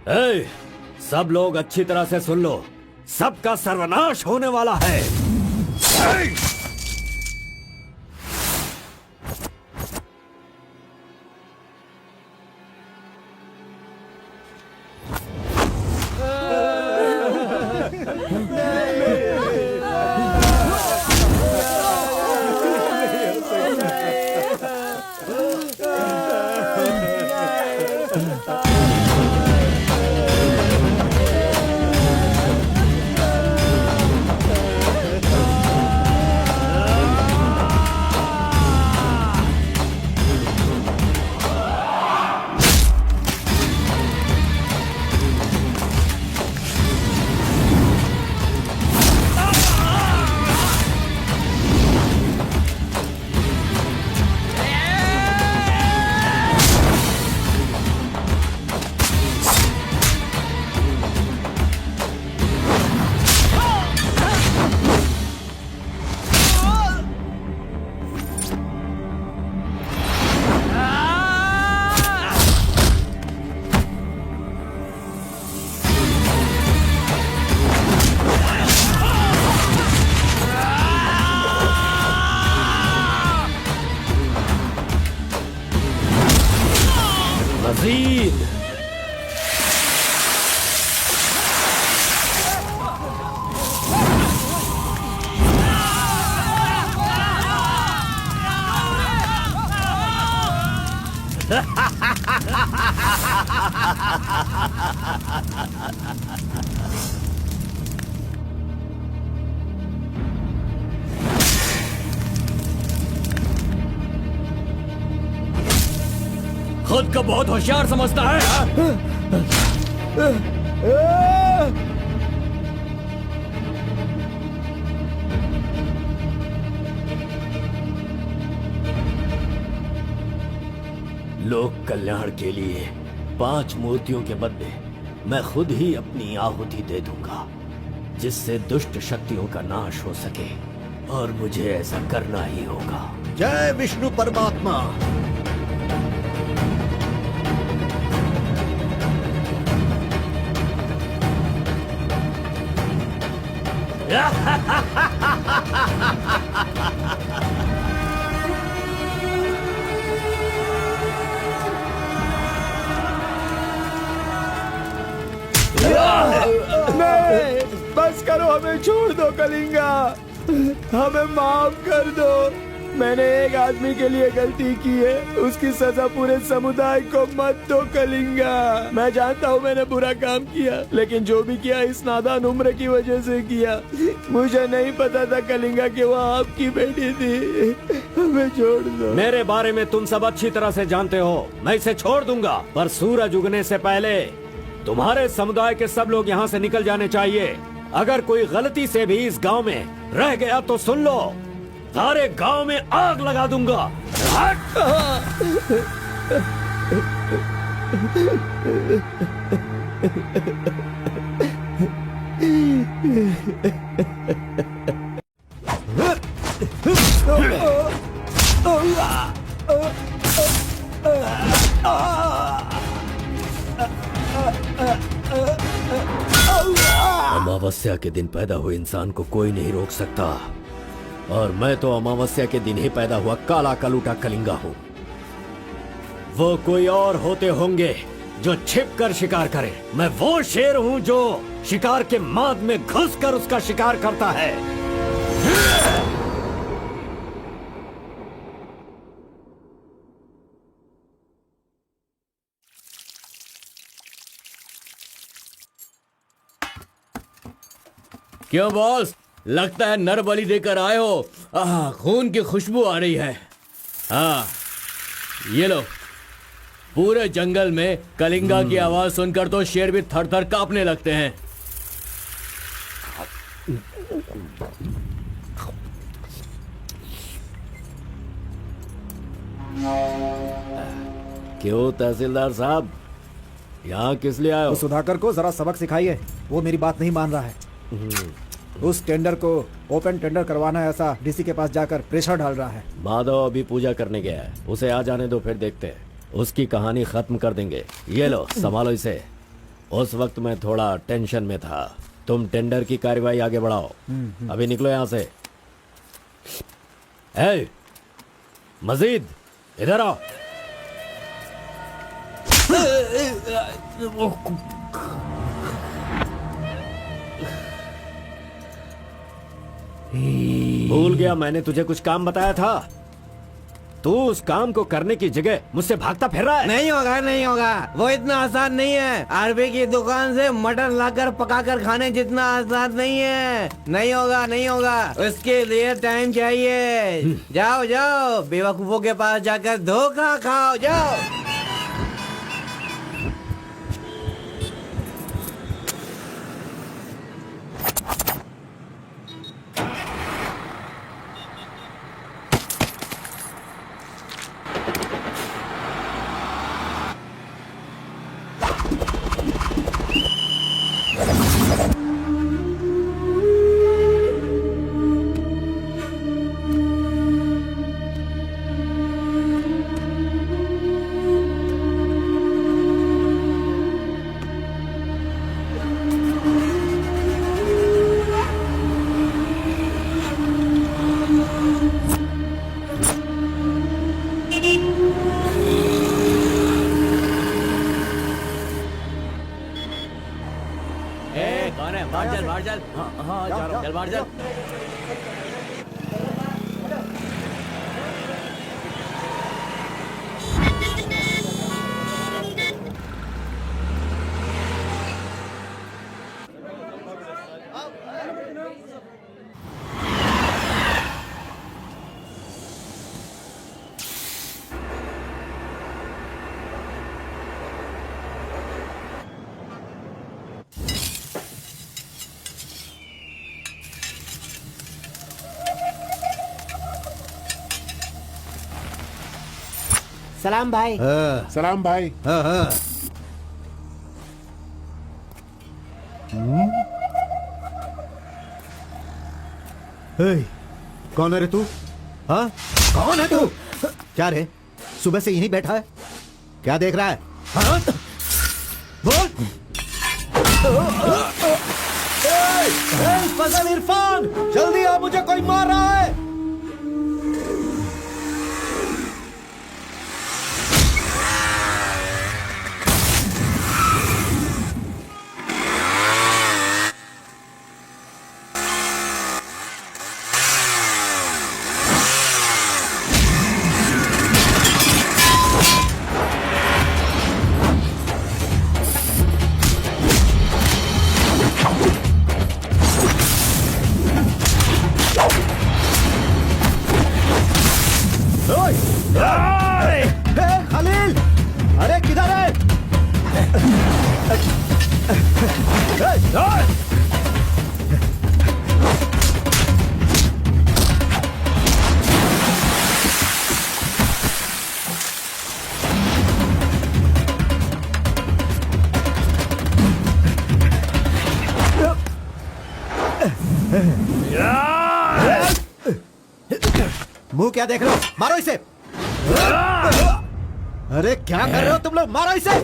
ए, सब लोग अच्छी तरह से सुन लो, सबका सर्वनाश होने वाला है। ए! मजीद खुद को बहुत होशियार समझता है। लोक कल्याण के लिए 5 मूर्तियों के बदले मैं खुद ही अपनी आहुति दे दूंगा, जिससे दुष्ट शक्तियों का नाश हो सके, और मुझे ऐसा करना ही होगा। जय विष्णु परमात्मा। नहीं, बस करो, हमें छोड़ दो कलिंगा, हमें माफ कर दो। मैंने एक आदमी के लिए गलती की है, उसकी सजा पूरे समुदाय को मत दो कलिंगा। मैं जानता हूँ मैंने बुरा काम किया, लेकिन जो भी किया इस नादान उम्र की वजह से किया। मुझे नहीं पता था कलिंगा कि वो आपकी बेटी थी। हमें छोड़ दो। मेरे बारे में तुम सब अच्छी तरह से जानते हो, मैं इसे छोड़ दूंगा, पर सूरज उगने से पहले तुम्हारे समुदाय के सब लोग यहाँ से निकल जाने चाहिए। अगर कोई गलती से भी इस गांव में रह गया तो सुन लो, सारे गांव में आग लगा दूंगा। अमावस्या के दिन पैदा हुए इंसान को कोई नहीं रोक सकता, और मैं तो अमावस्या के दिन ही पैदा हुआ काला कलूटा कलिंगा हूँ। वो कोई और होते होंगे जो छिप कर शिकार करे, मैं वो शेर हूँ जो शिकार के माद में घुसकर उसका शिकार करता है। क्यों बॉस, लगता है नर बलि देकर आए हो। खून की खुशबू आ रही है। हाँ, ये लो। पूरे जंगल में कलिंगा की आवाज सुनकर तो शेर भी थर थर कांपने लगते हैं। क्यों तहसीलदार साहब, यहाँ किस लिए आए हो? सुधाकर को जरा सबक सिखाइए, वो मेरी बात नहीं मान रहा है। उस टेंडर को ओपन टेंडर करवाना है, ऐसा डीसी के पास जाकर प्रेशर डाल रहा है। माधव अभी पूजा करने गया है, उसे आ जाने दो, फिर देखते हैं। उसकी कहानी खत्म कर देंगे। ये लो, संभालो इसे। उस वक्त मैं थोड़ा टेंशन में था। तुम टेंडर की कार्यवाही आगे बढ़ाओ। अभी निकलो यहां से। ए, मजीद इधर आओ। भूल गया मैंने तुझे कुछ काम बताया था। तू उस काम को करने की जगह मुझसे भागता फिर रहा है। नहीं होगा, नहीं होगा। वो इतना आसान नहीं है। आरबी की दुकान से मटन लाकर पकाकर खाने जितना आसान नहीं है। नहीं होगा, नहीं होगा। उसके लिए टाइम चाहिए। जाओ जाओ, बेवकूफों के पास जाकर धोखा खाओ। जाओ। कौन है? बाहर चल, बाहर चल। हाँ, जा रहा हूँ। चल बाहर चल। सलाम भाई। सलाम भाई। कौन है रे तू? हाँ, कौन है तू? क्या रे, सुबह से यहीं बैठा है? क्या देख रहा है? हाँ? बोल। फजल इरफान, जल्दी आ, मुझे कोई मार रहा है। खलील, अरे किधर है? मुंह क्या देख रहे हो? मारो इसे। अरे क्या कर रहे हो तुम लोग? मारो इसे।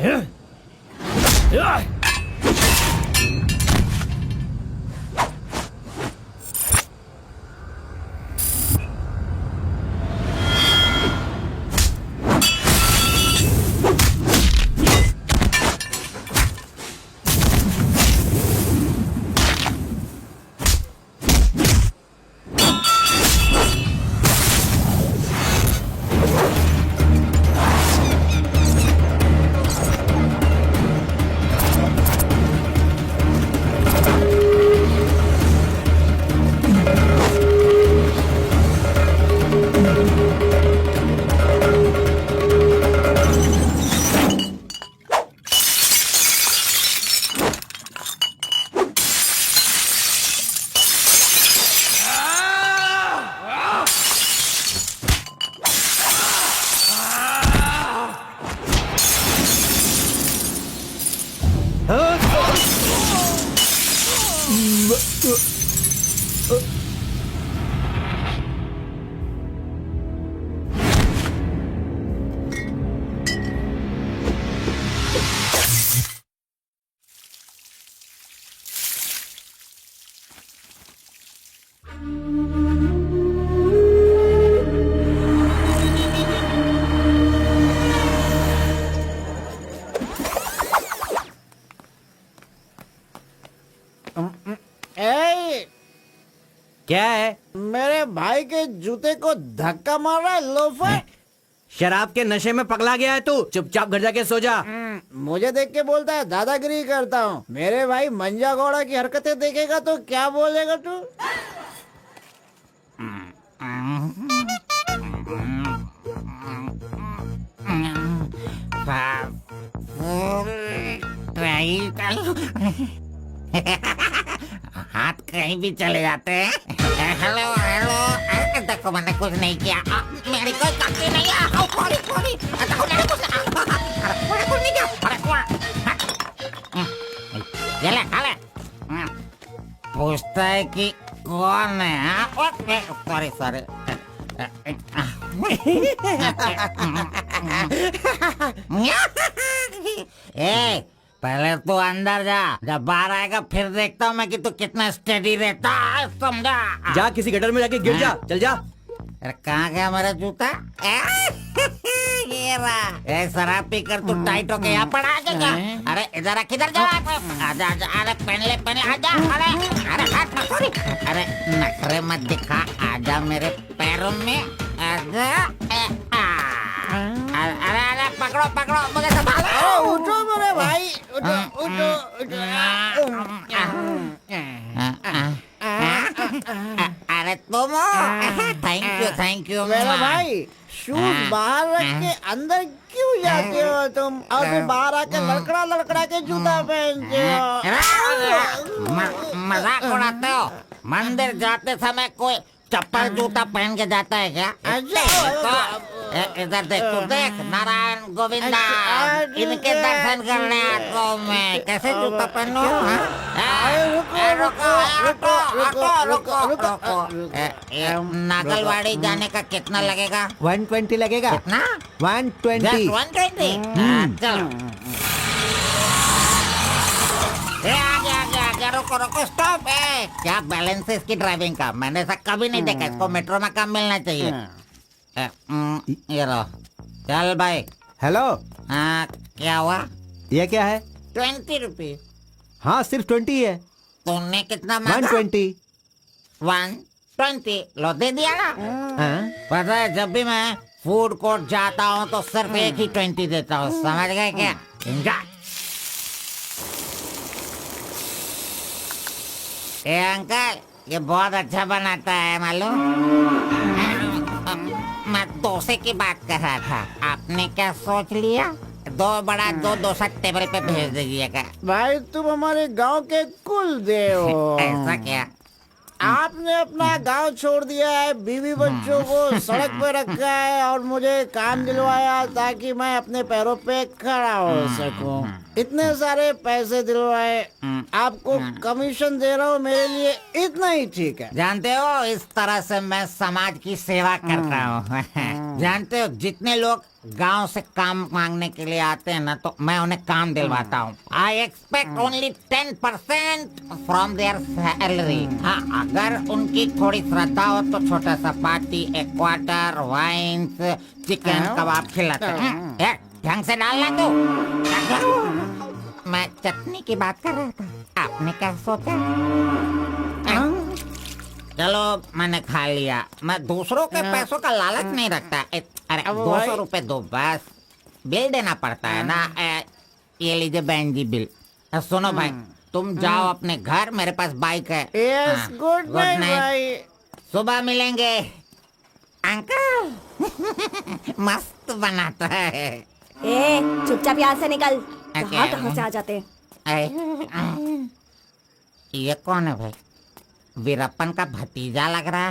क्या है? मेरे भाई के जूते को धक्का मार रहा है लोफर। शराब के नशे में पगला गया है तू। चुपचाप घर जाके सो जा। मुझे देख के बोलता है दादागिरी करता हूँ। मेरे भाई मंजा गौड़ा की हरकतें देखेगा तो क्या बोलेगा तू? हाथ कहीं भी चले जाते हैं। हेलो हेलो, देखो मैंने कुछ नहीं किया। मेरी कोई गलती नहीं है। सॉरी सॉरी, देखो मैंने कुछ नहीं किया। ये ले खा ले। पूछता है कि कौन है? Sorry sorry. ए, पहले तू अंदर जा, जब बाहर आएगा फिर देखता हूँ मैं कि तू कितना स्टेडी रहता है, समझा? जा किसी गटर में जाके गिर जा। चल जा। अरे कहाँ गया मेरा जूता? ये रहा। ए, शराब पीकर तू टाइट होके यहाँ पर आ जाएगा। अरे इधर आ, किधर जा? आजा आजा, अरे पहन ले आजा। अरे हाथ मत छोड़ी। अरे नखरे मत दिखा, आजा मेरे पैरों में आजा। अरे अरे पकड़ो पकड़ो, मुझे संभालो। उठो मेरे भाई, उठो उठो उठो। अरे तुम थैंक यू मेरा भाई, शूज बाहर रख के अंदर क्यों जाते हो तुम? और फिर बाहर आके लड़खड़ा के जूता पहनते हो। मजाक उड़ाते हो? मंदिर जाते समय कोई चप्पल जूता पहन के जाता है क्या? इधर देख, तू देख, नारायण गोविंदा, इनके दर्शन करने आता हूँ मैं। कैसे जूता पहनो? नागलवाड़ी जाने का कितना लगेगा? 120 लगेगा। कितना? 120। 120? चलो। आ गया, रुको, स्टॉप। क्या बैलेंस है इसकी ड्राइविंग का? मैंने ऐसा कभी नहीं देखा। इसको मेट्रो में काम मिलना चाहिए। ये लो, चल भाई। हेलो, हाँ, क्या हुआ? ये क्या है? 20 रुपीज। हाँ, सिर्फ 20 है। तुमने कितना मांगा? 120। 120 लो, दे दिया ना। हाँ? पता है, जब भी मैं फूड कोर्ट जाता हूँ तो सिर्फ एक ही 20 देता हूँ, समझ गए क्या? Enjoy। ए अंकल, ये बहुत अच्छा बनाता है मालूम। मैं डोसे की बात कर रहा था, आपने क्या सोच लिया? 2 बड़ा 2 डोसा टेबल पे भेज दीजिएगा। भाई तुम हमारे गांव के कुल देव हो। ऐसा क्या? आपने अपना गांव छोड़ दिया है, बीवी बच्चों को सड़क पे रखा है और मुझे काम दिलवाया ताकि मैं अपने पैरों पे खड़ा हो सकूं। इतने सारे पैसे दिलवाए, आपको कमीशन दे रहा हूँ, मेरे लिए इतना ही ठीक है। जानते हो, इस तरह से मैं समाज की सेवा करता हूँ। जानते हो, जितने लोग गांव से काम मांगने के लिए आते हैं ना, तो मैं उन्हें काम दिलवाता हूँ। I expect only 10% from there salary. हाँ, अगर उनकी थोड़ी श्रद्धा हो तो छोटा सा पार्टी, एक क्वार्टर, वाइन्स, चिकन कबाब खिलाते हैं। ढंग से डालना तू। मैं चटनी की बात कर रहा था, आपने क्या सोचा? चलो, मैंने खा लिया। मैं दूसरों के पैसों का लालच नहीं रखता। अरे 200 रुपए दो बस, बिल देना पड़ता है ना। ये लीजिए बहन जी बिल। सुनो भाई, तुम जाओ अपने घर, मेरे पास बाइक है। यस, गुड नाइट भाई। सुबह मिलेंगे। अंकल मस्त बनाता है। ए, चुपचाप यहाँ से निकल। क्या? कहाँ से आ जाते हैं? ये कौन है भाई? वीरप्पन का भतीजा लग रहा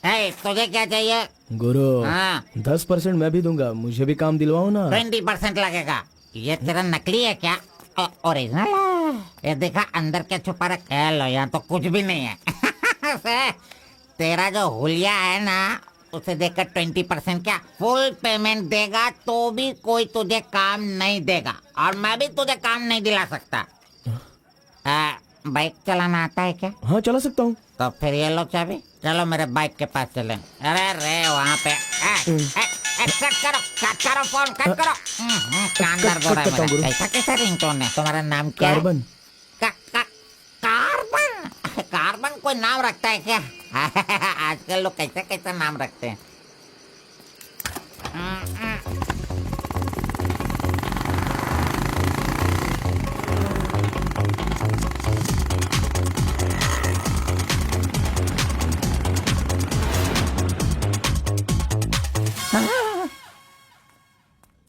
है। तुझे क्या चाहिए? गुरु, हाँ। 10% मैं भी दूंगा, मुझे भी काम दिलवाओ ना। 20% लगेगा। ये तेरा नकली है क्या? ओरिजिनल है। ये देखा अंदर क्या छुपा रखा है? लो, यहाँ तो कुछ भी नहीं है। तेरा जो हुलिया है ना, उसे देखकर 20% क्या फुल पेमेंट देगा तो भी कोई तुझे काम नहीं देगा, और मैं भी तुझे काम नहीं दिला सकता। बाइक चलाना आता है क्या? हाँ, चला सकता हूँ। तो फिर ये लो चाबी, चलो मेरे बाइक के पास चलें। अरे रे वहाँ पे कट करो फोन, कट करो। कान दर्द हो रहा है मेरा। ऐसा कैसा रिंगटोन है? तुम्हारा नाम क्या है? कार्बन। कार्बन? कार्बन कोई नाम रखता है क्या? आजकल लोग कैसे कैसे नाम रखते हैं।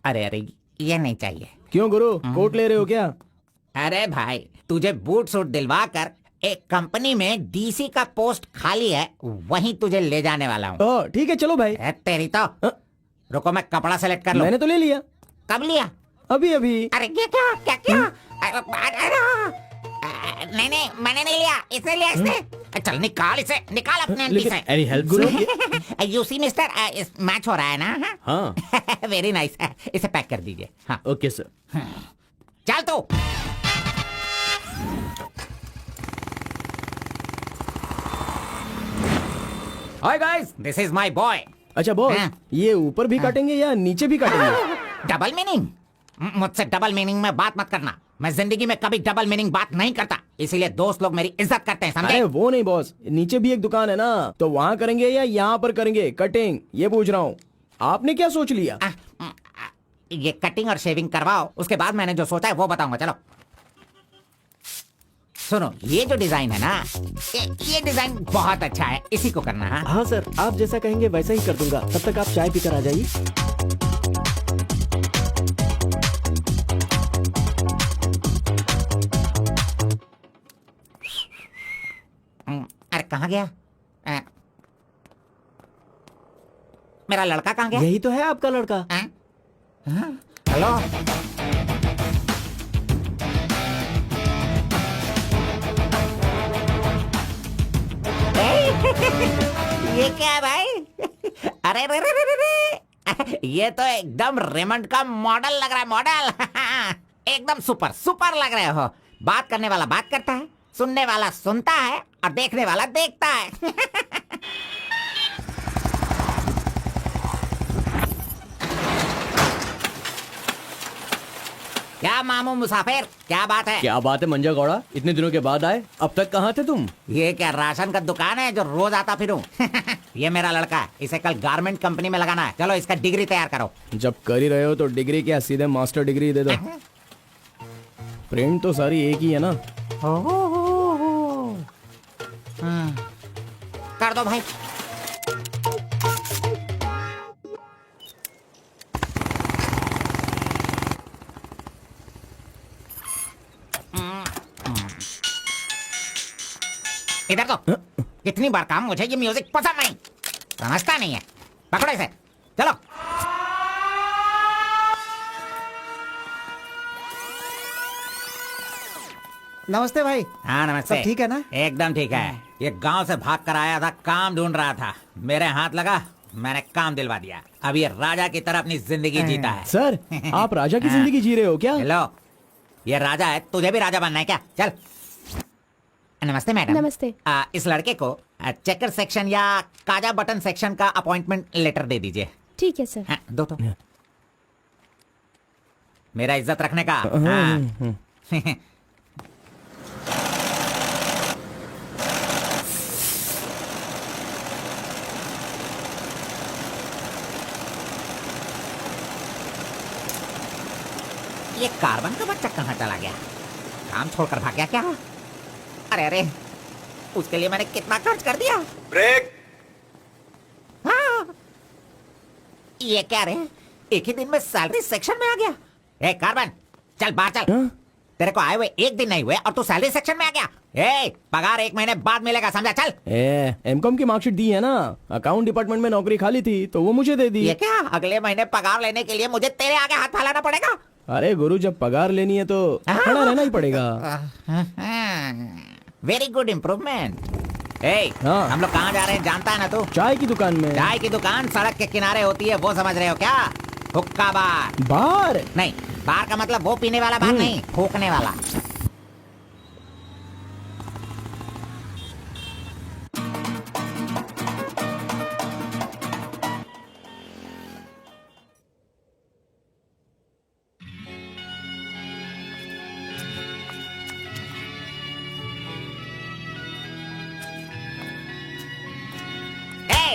अरे अरे, ये नहीं चाहिए। क्यों गुरु, कोट ले रहे हो क्या? अरे भाई, तुझे बूट सूट दिलवा कर एक कंपनी में डीसी का पोस्ट खाली है, वहीं तुझे ले जाने वाला हूँ। ओह ठीक है, चलो भाई। तेरी तो रुको, मैं कपड़ा सेलेक्ट कर लूं। मैंने तो ले लिया, कब लिया? अभी अभी। अरे ये क्या क्या क्या? नहीं नहीं, मैंने नहीं लिया, इसने लिया इसने। चल निकाल इसे, निकाल अपने एंटी से। Any help Guru? You see mister, match हो रहा है ना? हाँ। वेरी नाइस, इसे पैक कर दीजिए। हाँ ओके सर। चल तू। Hi guys. This is my boy. अच्छा बॉस, हाँ। ये ऊपर भी काटेंगे या नीचे भी काटेंगे? Double meaning? मुझसे डबल मीनिंग में बात मत करना। मैं जिंदगी में कभी डबल मीनिंग बात नहीं करता, इसीलिए दोस्त लोग मेरी इज्जत करते हैं, समझे? अरे वो नहीं बॉस, नीचे भी एक दुकान है ना, तो वहाँ करेंगे या यहाँ पर करेंगे कटिंग, ये पूछ रहा हूँ। आपने क्या सोच लिया? ये कटिंग और शेविंग करवाओ, उसके बाद मैंने जो सोचा है वो बताऊंगा। चलो सुनो, ये जो डिजाइन है ना, ये डिजाइन बहुत अच्छा है, इसी को करना है। हाँ सर, आप जैसा कहेंगे वैसा ही कर दूंगा। तब तक आप चाय पीकर आ जाइए। अरे कहाँ गया? मेरा लड़का कहाँ गया? यही तो है आपका लड़का। हेलो। ये क्या है भाई? अरे रे रे रे रे रे। ये तो एकदम रेमंड का मॉडल लग रहा है, मॉडल। एकदम सुपर सुपर लग रहे हो। बात करने वाला बात करता है, सुनने वाला सुनता है और देखने वाला देखता है। क्या मामू मुसाफिर, क्या बात है? क्या बात है मंजा गौड़ा, इतने दिनों के बाद आए? अब तक कहाँ थे तुम? ये क्या राशन का दुकान है जो रोज आता फिरूं? ये मेरा लड़का है, इसे कल गारमेंट कंपनी में लगाना है। चलो इसका डिग्री तैयार करो। जब कर ही रहे हो तो डिग्री क्या, सीधे मास्टर डिग्री दे दो। प्रिंट तो सारी एक ही है ना। कर दो भाई। इधर तो कितनी बार काम, मुझे ये म्यूजिक पसंद नहीं, समझता नहीं है। पकड़ो इसे, चलो। नमस्ते भाई। हाँ नमस्ते। सब ठीक है ना? एकदम ठीक है। ये गांव से भाग कर आया था, काम ढूंढ रहा था, मेरे हाथ लगा, मैंने काम दिलवा दिया। अब ये राजा की तरह अपनी जिंदगी जीता है। सर, आप राजा की जिंदगी जी रहे हो क्या? हेलो, ये राजा है, तुझे भी राजा बनना है क्या? चल। नमस्ते मैडम। नमस्ते। इस लड़के को चेकर सेक्शन या काजा बटन सेक्शन का अपॉइंटमेंट लेटर दे दीजिए। ठीक है सर। हाँ, दो तो। मेरा इज्जत रखने का। हाँ। ये कार्बन का बच्चा कहाँ चला गया? काम छोड़कर भाग गया क्या? अरे अरे, उसके लिए मैंने कितना खर्च कर दिया। ब्रेक। हाँ। ये क्या रे, एक ही दिन में सैलरी सेक्शन में आ गया। ए कार्बन, चल बाहर चल। तेरे को आए हुए एक दिन नहीं हुए और तू सैलरी सेक्शन में आ गया। ए, पगार 1 महीने बाद मिलेगा, समझा? चल। एमकॉम की मार्कशीट दी है ना, अकाउंट डिपार्टमेंट में नौकरी खाली थी तो वो मुझे दे दी। ये क्या, अगले महीने पगार लेने के लिए मुझे तेरे आगे हाथ फैलाना पड़ेगा? अरे गुरु, जब पगार लेनी है तो खड़ा रहना ही पड़ेगा। Very good improvement. ए, हाँ। हम लोग कहाँ जा रहे हैं जानता है ना तू? चाय की दुकान में। चाय की दुकान सड़क के किनारे होती है, वो समझ रहे हो क्या? हुक्का बार। बार नहीं, बार का मतलब वो पीने वाला बार नहीं, फूकने वाला।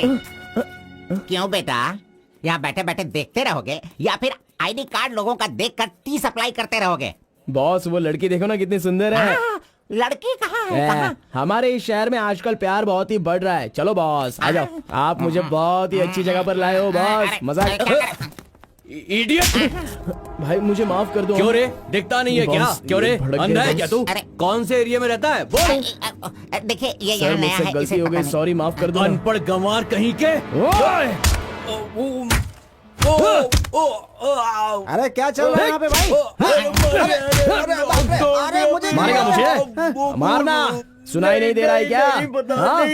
क्यों बेटा, यहाँ बैठे बैठे देखते रहोगे या फिर आईडी कार्ड लोगों का देखकर टी सप्लाई करते रहोगे? बॉस वो लड़की देखो ना कितनी सुंदर है। लड़की कहाँ है? कहाँ? हमारे इस शहर में आजकल प्यार बहुत ही बढ़ रहा है। चलो बॉस आ जाओ, आप मुझे बहुत ही अच्छी जगह पर लाए हो बॉस। अरे, मजा क्या करें? इडियट! भाई मुझे माफ कर दो। क्यों रे, दिखता नहीं है क्या? बॉस, क्यों रे, ये भड़क अंधा गया है क्या तू? अरे। कौन से एरिया में रहता है बोल। देखिए ये सर यहाँ नया मुझसे है, गलती इसे हो पता गई, नहीं। सॉरी माफ कर दो। अनपढ़ गंवार कहीं के। ओए! अरे क्या चल रहा है यहाँ पे भाई? अरे मुझे मारेगा मुझे? मारना सुनाई नहीं दे रहा है क्या? हाँ?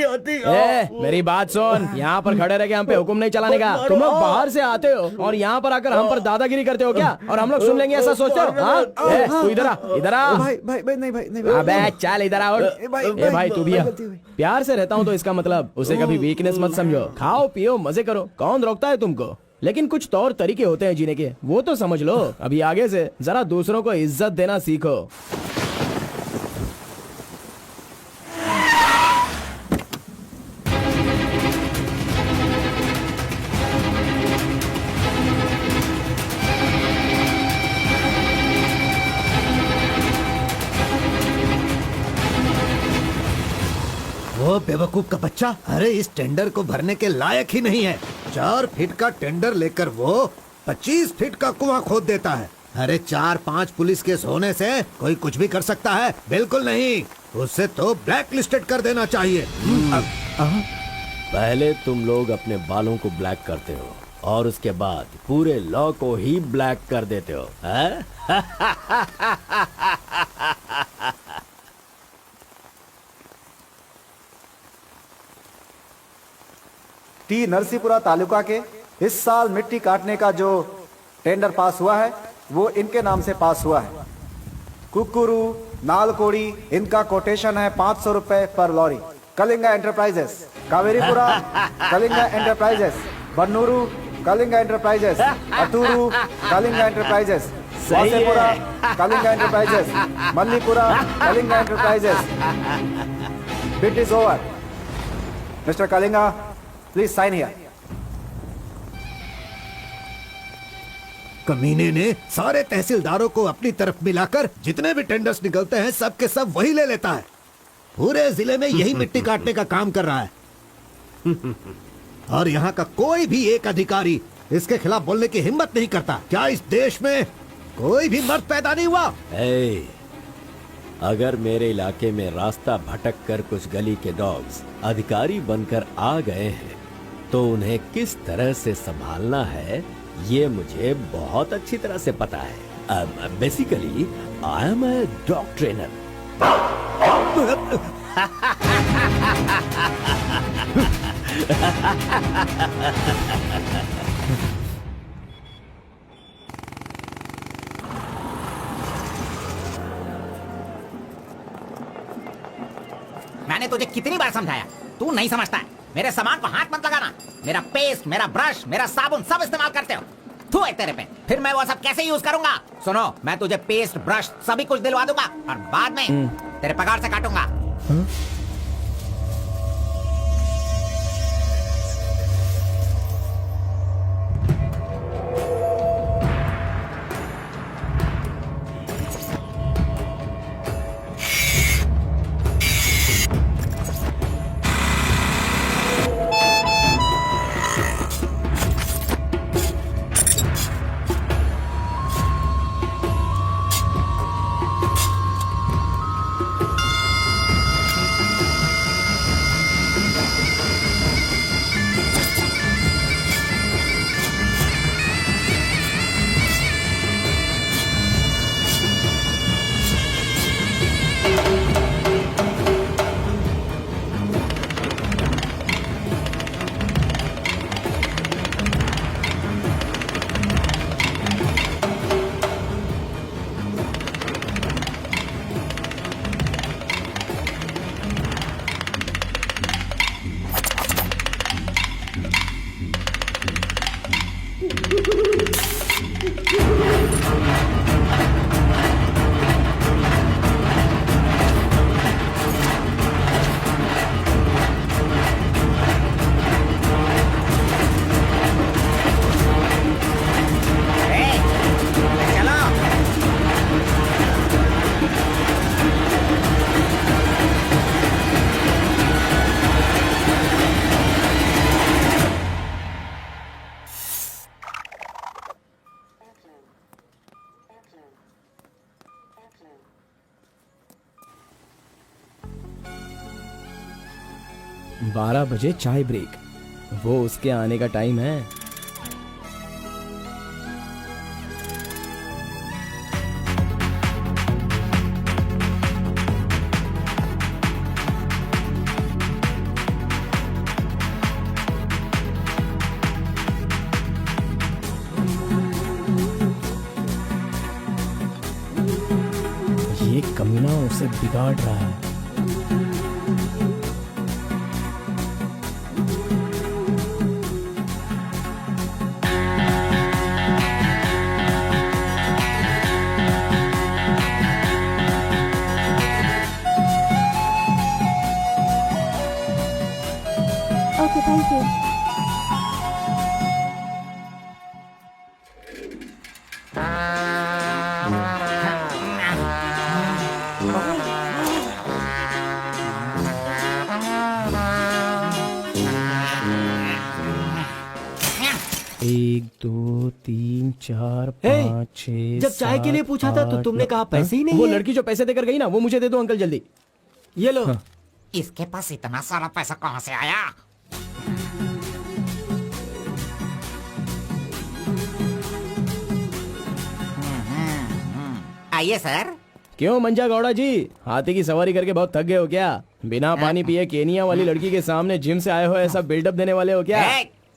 मेरी बात सुन, यहाँ पर खड़े रह के हम पे हुक्म नहीं चलाने का। तुम लोग बाहर से आते हो और यहाँ पर आकर हम पर दादागिरी करते हो क्या? और हम लोग सुन लेंगे ऐसा सोचते हो? हाँ? तू इधर आ, इधर आ। भाई भाई भाई नहीं भाई नहीं अबे चल इधर आ। ए भाई तू भी आ। प्यार से रहता हूँ तो इसका मतलब उसे कभी वीकनेस मत समझो। खाओ पियो मजे करो, कौन रोकता है तुमको? लेकिन कुछ तौर तरीके होते हैं जीने के, वो तो समझ लो। अभी आगे से जरा दूसरों को इज्जत देना सीखो। वो बेवकूफ का बच्चा, अरे इस टेंडर को भरने के लायक ही नहीं है। 4 फीट का टेंडर लेकर वो 25 फीट का कुआं खोद देता है। अरे 4-5 पुलिस केस होने से कोई कुछ भी कर सकता है? बिल्कुल नहीं, उसे तो ब्लैक लिस्टेड कर देना चाहिए। पहले तुम लोग अपने बालों को ब्लैक करते हो और उसके बाद पूरे लॉ को ही ब्लैक कर देते हो, हैं? टी नरसीपुरा तालुका के इस साल मिट्टी काटने का जो टेंडर पास हुआ है वो इनके नाम से पास हुआ है। कुकुरू, नालकोड़ी, इनका कोटेशन है 500 रुपए पर lorry. Kalinga enterprises, Kaveripura Kalinga enterprises, Bannuru Kalinga enterprises, Aturu Kalinga enterprises, Vasepura Kalinga enterprises, Mallipura Kalinga enterprises. Bid is over. Mister Kalinga, please sign here. कमीने ने सारे तहसीलदारों को अपनी तरफ मिलाकर जितने भी टेंडर्स निकलते हैं सब के सब वही ले लेता है। पूरे जिले में यही मिट्टी काटने का काम कर रहा है। और यहाँ का कोई भी एक अधिकारी इसके खिलाफ बोलने की हिम्मत नहीं करता। क्या इस देश में कोई भी मर्द पैदा नहीं हुआ? अगर मेरे इलाके में रास्ता भटक कर कुछ गली के डॉग्स अधिकारी बनकर आ गए हैं तो उन्हें किस तरह से संभालना है ये मुझे बहुत अच्छी तरह से पता है। Basically I am a dog trainer. मैंने तुझे कितनी बार समझाया, तू नहीं समझता है। मेरे सामान को हाथ मत लगाना। मेरा पेस्ट, मेरा ब्रश, मेरा साबुन सब इस्तेमाल करते हो। थू है तेरे पे, फिर मैं वो सब कैसे यूज करूंगा? सुनो, मैं तुझे पेस्ट, ब्रश सभी कुछ दिलवा दूंगा और बाद में तेरे पगार से काटूंगा। 12 बजे चाय ब्रेक, वो उसके आने का टाइम है। ये कमीना उसे बिगाड़ रहा है। Okay thank you. एक दो तीन चार पाँच छः। जब चाय के लिए पूछा था तो तुमने कहा पैसे ही नहीं वो है। लड़की जो पैसे देकर गई ना, वो मुझे दे दो अंकल जल्दी। ये लो। इसके पास इतना सारा पैसा कहाँ से आया? आइए सर। क्यों मंजा गौड़ा जी, हाथी की सवारी करके बहुत थक गए हो क्या? बिना पानी पिए केनिया वाली लड़की के सामने जिम से आए हो, ऐसा बिल्डअप देने वाले हो क्या?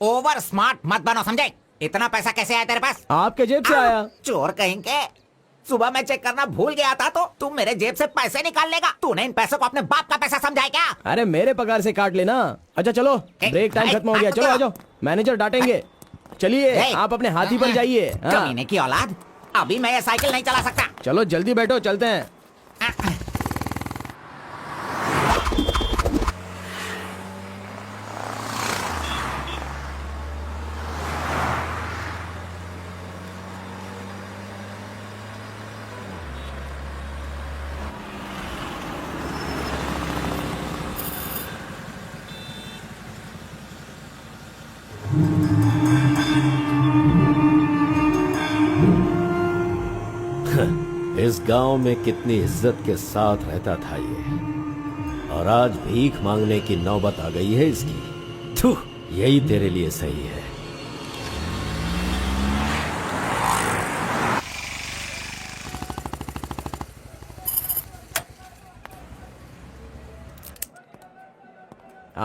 ओवर स्मार्ट मत बनो, समझे? इतना पैसा कैसे आया तेरे पास? आपके जेब से आया। चोर कहेंगे। सुबह मैं चेक करना भूल गया था तो तुम मेरे जेब से पैसे निकाल लेगा। तूने इन पैसों को अपने बाप का पैसा समझा है क्या? अरे मेरे पगार से काट लेना। अच्छा चलो, ब्रेक टाइम खत्म हो गया, चलो आ जाओ, मैनेजर डांटेंगे। चलिए आप अपने हाथी पर जाइए। हाँ। कमीने की औलाद, अभी मैं ये साइकिल नहीं चला सकता। चलो जल्दी बैठो, चलते हैं। इस गांव में कितनी इज्जत के साथ रहता था ये, और आज भीख मांगने की नौबत आ गई है इसकी। थू, यही तेरे लिए सही है।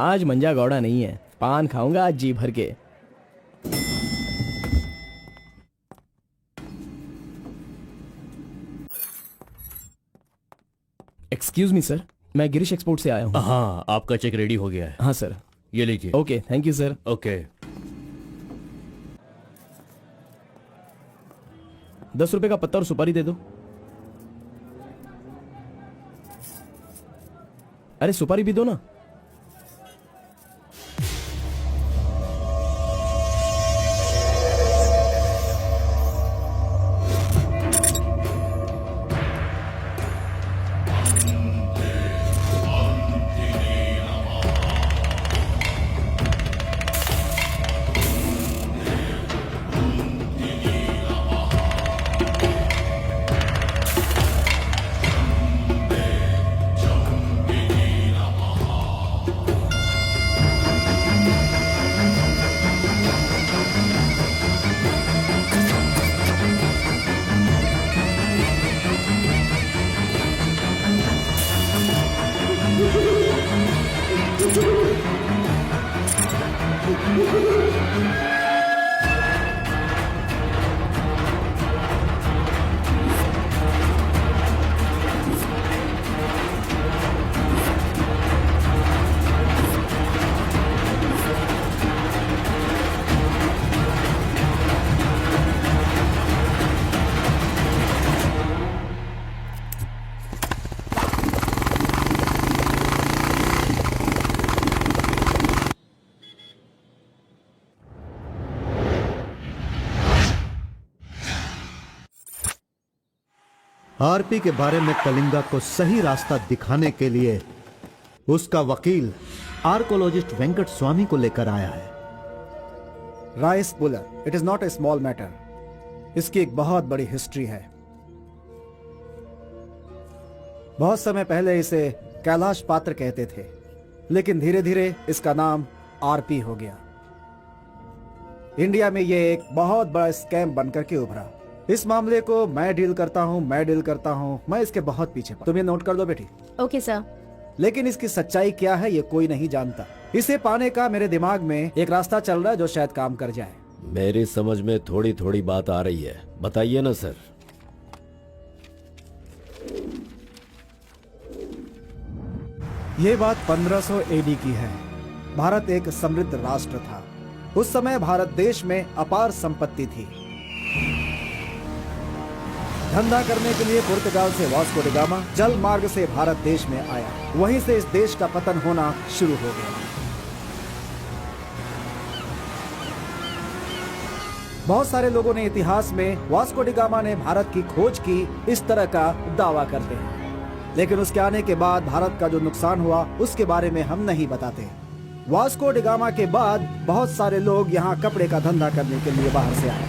आज मंजा गौड़ा नहीं है, पान खाऊंगा आज जी भर के। एक्सक्यूज मी सर, मैं गिरीश एक्सपोर्ट से आया हूँ। हाँ, आपका चेक रेडी हो गया है। हाँ सर। ये लीजिए। Okay thank you sir. Okay. 10 रुपए का पत्ता और सुपारी दे दो। अरे सुपारी भी दो ना। आरपी के बारे में कलिंगा को सही रास्ता दिखाने के लिए उसका वकील आर्कोलॉजिस्ट वेंकट स्वामी को लेकर आया है। Rice puller, it is not a small matter. इसकी एक बहुत बड़ी हिस्ट्री है। बहुत समय पहले इसे कैलाश पात्र कहते थे। लेकिन धीरे धीरे इसका नाम आरपी हो गया। इंडिया में ये एक बहुत बड़ा स्कैम बनकर के उभरा। इस मामले को मैं डील करता हूँ, मैं इसके बहुत पीछे। तुम ये नोट कर दो बेटी। Okay sir. लेकिन इसकी सच्चाई क्या है ये कोई नहीं जानता। इसे पाने का मेरे दिमाग में एक रास्ता चल रहा है जो शायद काम कर जाए। मेरी समझ में थोड़ी थोड़ी बात आ रही है, बताइए ना सर। ये बात 1500 एडी की है। भारत एक समृद्ध राष्ट्र था। उस समय भारत देश में अपार संपत्ति थी। धंधा करने के लिए पुर्तगाल से वास्को डी गामा जल मार्ग से भारत देश में आया। वहीं से इस देश का पतन होना शुरू हो गया। बहुत सारे लोगों ने इतिहास में वास्को डी गामा ने भारत की खोज की इस तरह का दावा करते हैं, लेकिन उसके आने के बाद भारत का जो नुकसान हुआ उसके बारे में हम नहीं बताते। वास्को डी गामा के बाद बहुत सारे लोग यहाँ कपड़े का धंधा करने के लिए बाहर से आए,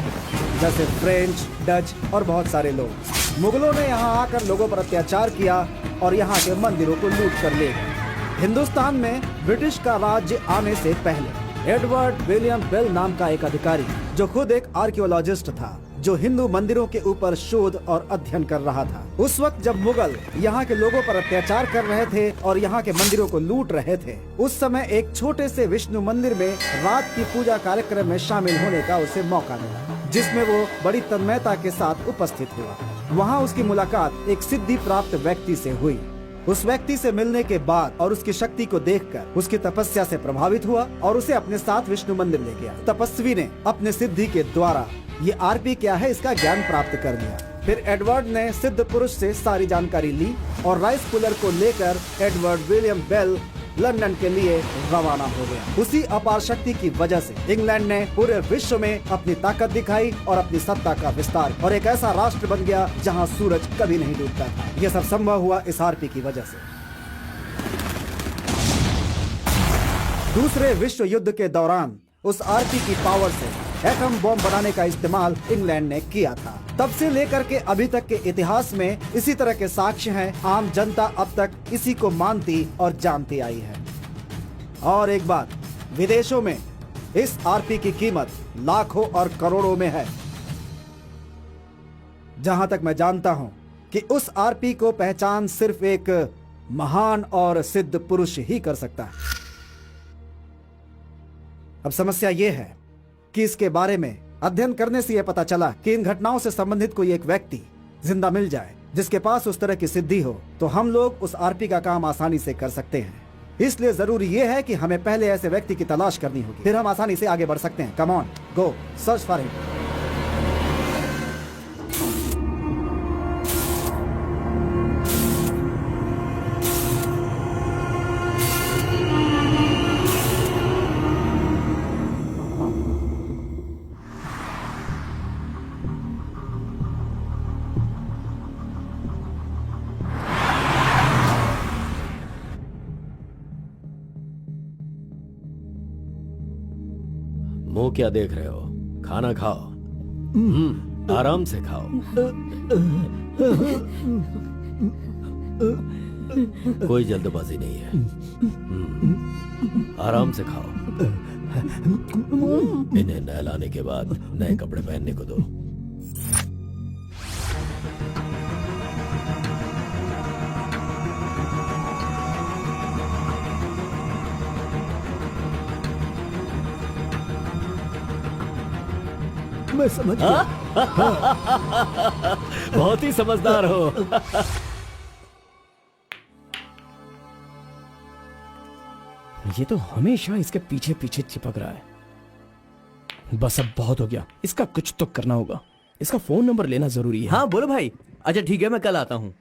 जैसे फ्रेंच, डच और बहुत सारे लोग। मुगलों ने यहाँ आकर लोगों पर अत्याचार किया और यहाँ के मंदिरों को लूट कर ले गए। हिंदुस्तान में ब्रिटिश का राज्य आने से पहले एडवर्ड विलियम बेल नाम का एक अधिकारी, जो खुद एक आर्कियोलॉजिस्ट था, जो हिंदू मंदिरों के ऊपर शोध और अध्ययन कर रहा था। उस वक्त जब मुगल यहाँ के लोगों पर अत्याचार कर रहे थे और यहाँ के मंदिरों को लूट रहे थे, उस समय एक छोटे से विष्णु मंदिर में रात की पूजा कार्यक्रम में शामिल होने का उसे मौका मिला, जिसमें वो बड़ी तन्मयता के साथ उपस्थित हुआ। वहाँ उसकी मुलाकात एक सिद्धि प्राप्त व्यक्ति से हुई। उस व्यक्ति से मिलने के बाद और उसकी शक्ति को देखकर उसकी तपस्या से प्रभावित हुआ और उसे अपने साथ विष्णु मंदिर ले गया। तपस्वी ने अपने सिद्धि के द्वारा ये आरपी क्या है इसका ज्ञान प्राप्त कर लिया। फिर एडवर्ड ने सिद्ध पुरुष से सारी जानकारी ली और राइस कूलर को लेकर एडवर्ड विलियम बेल लंदन के लिए रवाना हो गया। उसी अपार शक्ति की वजह से इंग्लैंड ने पूरे विश्व में अपनी ताकत दिखाई और अपनी सत्ता का विस्तार, और एक ऐसा राष्ट्र बन गया जहां सूरज कभी नहीं डूबता था। यह सब संभव हुआ इस आरपी की वजह से। दूसरे विश्व युद्ध के दौरान उस आरपी की पावर से एटम बॉम्ब बनाने का इस्तेमाल इंग्लैंड ने किया था। तब से लेकर के अभी तक के इतिहास में इसी तरह के साक्ष्य हैं। आम जनता अब तक इसी को मानती और जानती आई है। और एक बात, विदेशों में इस आरपी की कीमत लाखों और करोड़ों में है। जहां तक मैं जानता हूं कि उस आरपी को पहचान सिर्फ एक महान और सिद्ध पुरुष ही कर सकता है। अब समस्या यह है कि इसके बारे में अध्ययन करने से यह पता चला कि इन घटनाओं से संबंधित कोई एक व्यक्ति जिंदा मिल जाए जिसके पास उस तरह की सिद्धि हो, तो हम लोग उस आरपी का काम आसानी से कर सकते हैं। इसलिए जरूरी यह है कि हमें पहले ऐसे व्यक्ति की तलाश करनी होगी, फिर हम आसानी से आगे बढ़ सकते हैं। Come on, go search for him. मुंह क्या देख रहे हो? खाना खाओ। आराम से खाओ। कोई जल्दबाजी नहीं है। आराम से खाओ। इन्हें नहलाने के बाद नए कपड़े पहनने को दो। मैं समझ गया। बहुत ही समझदार हो। ये तो हमेशा इसके पीछे पीछे चिपक रहा है। बस अब बहुत हो गया, इसका कुछ तो करना होगा। इसका फोन नंबर लेना जरूरी है। हाँ बोलो भाई। अच्छा ठीक है, मैं कल आता हूँ।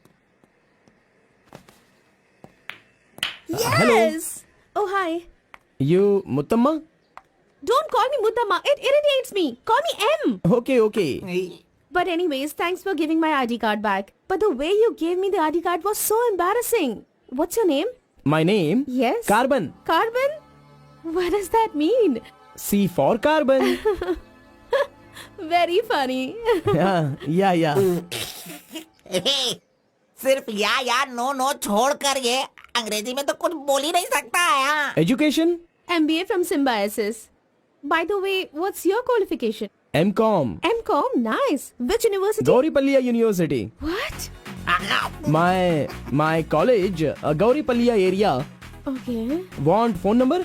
Yes. Oh hi. You Muthamma? Don't call me Mutamma. It irritates me. Call me M. Okay okay. But anyways, thanks for giving my ID card back. But the way you gave me the ID card was so embarrassing. What's your name? My name? Yes. Carbon. Carbon? What does that mean? C for carbon. Very funny. या सिर्फ या no no छोड़ कर ये अंग्रेजी में तो कुछ बोल ही नहीं सकता है। Education? MBA from Symbiosis. By the way, what's your qualification? M.Com. MCom, nice. Which university? Gauripalliya University. What? My college, Gauripalliya area. Okay. Want phone number?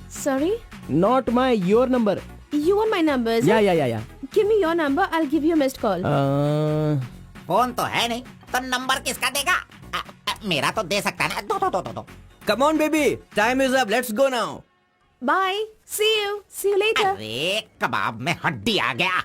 Sorry? Not your number. You want my number, is it? Yeah. Give me your number, I'll give you a missed call. Phone तो है नहीं, तो number किसका देगा? मेरा तो दे सकता है ना। दो। Come on, baby. Time is up. Let's go now. Bye. See you. See you later. अरे कबाब में हड्डी आ गया।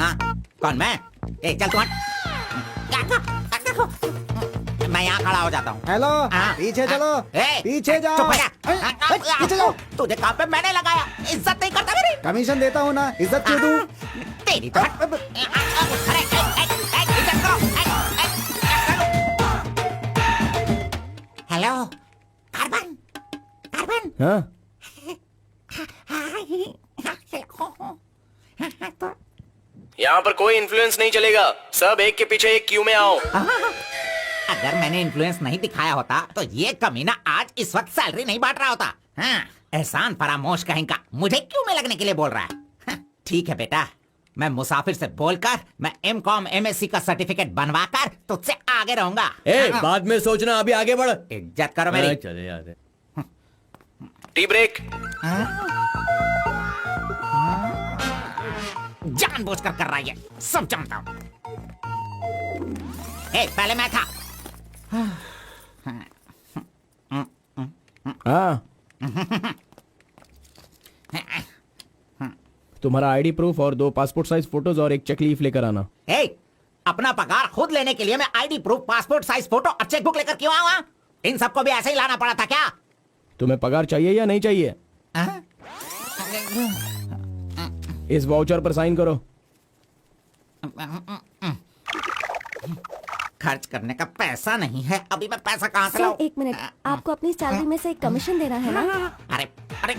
हाँ, कौन मैं? ए, चल कौन? मैं यहाँ खड़ा हो जाता हूँ। हेलो, हाँ, पीछे चलो, ए, पीछे जाओ। चुप हो जा। पीछे जाओ। तुझे काम पे मैंने लगाया, इज्जत नहीं करता मेरी। कमीशन देता हूँ ना, इज्जत क्यों दूँ? तेरी तो अरे इज्जत करो। Hello, carbon. हाँ? यहाँ पर कोई इन्फ्लुएंस नहीं चलेगा। सब एक के पीछे एक क्यू में आओ। अगर मैंने इन्फ्लुएंस नहीं दिखाया होता तो ये कमीना आज इस वक्त सैलरी नहीं बांट रहा होता। हाँ, एहसान फरामोश कहीं का मुझे क्यों में लगने के लिए बोल रहा है? हाँ, ठीक है बेटा, मैं मुसाफिर से बोलकर मैं M.Com MSc का सर्टिफिकेट बनवाकर तुझसे आगे रहूंगा। बाद में सोचना, अभी आगे बढ़। इज्जत करो मेरी। चले यार। Tea break. जानबूझकर कर रहा है ये, सब जानता हूँ। पहले मैं था। हाँ। तुम्हारा आईडी प्रूफ और 2 पासपोर्ट साइज फोटोज और एक चेक लीफ लेकर आना। अपना पगार खुद लेने के लिए मैं ID proof, passport size photo और चेकबुक लेकर क्यों आऊंगा? इन सबको भी ऐसे ही लाना पड़ा था क्या? तुम्हें पगार चाहिए या नहीं चाहिए? इस वाउचर पर साइन करो। खर्च करने का पैसा नहीं है, अभी मैं पैसा कहाँ से सर लाऊं? 1 मिनट, आपको अपनी सैलरी में से एक कमीशन देना है ना? अरे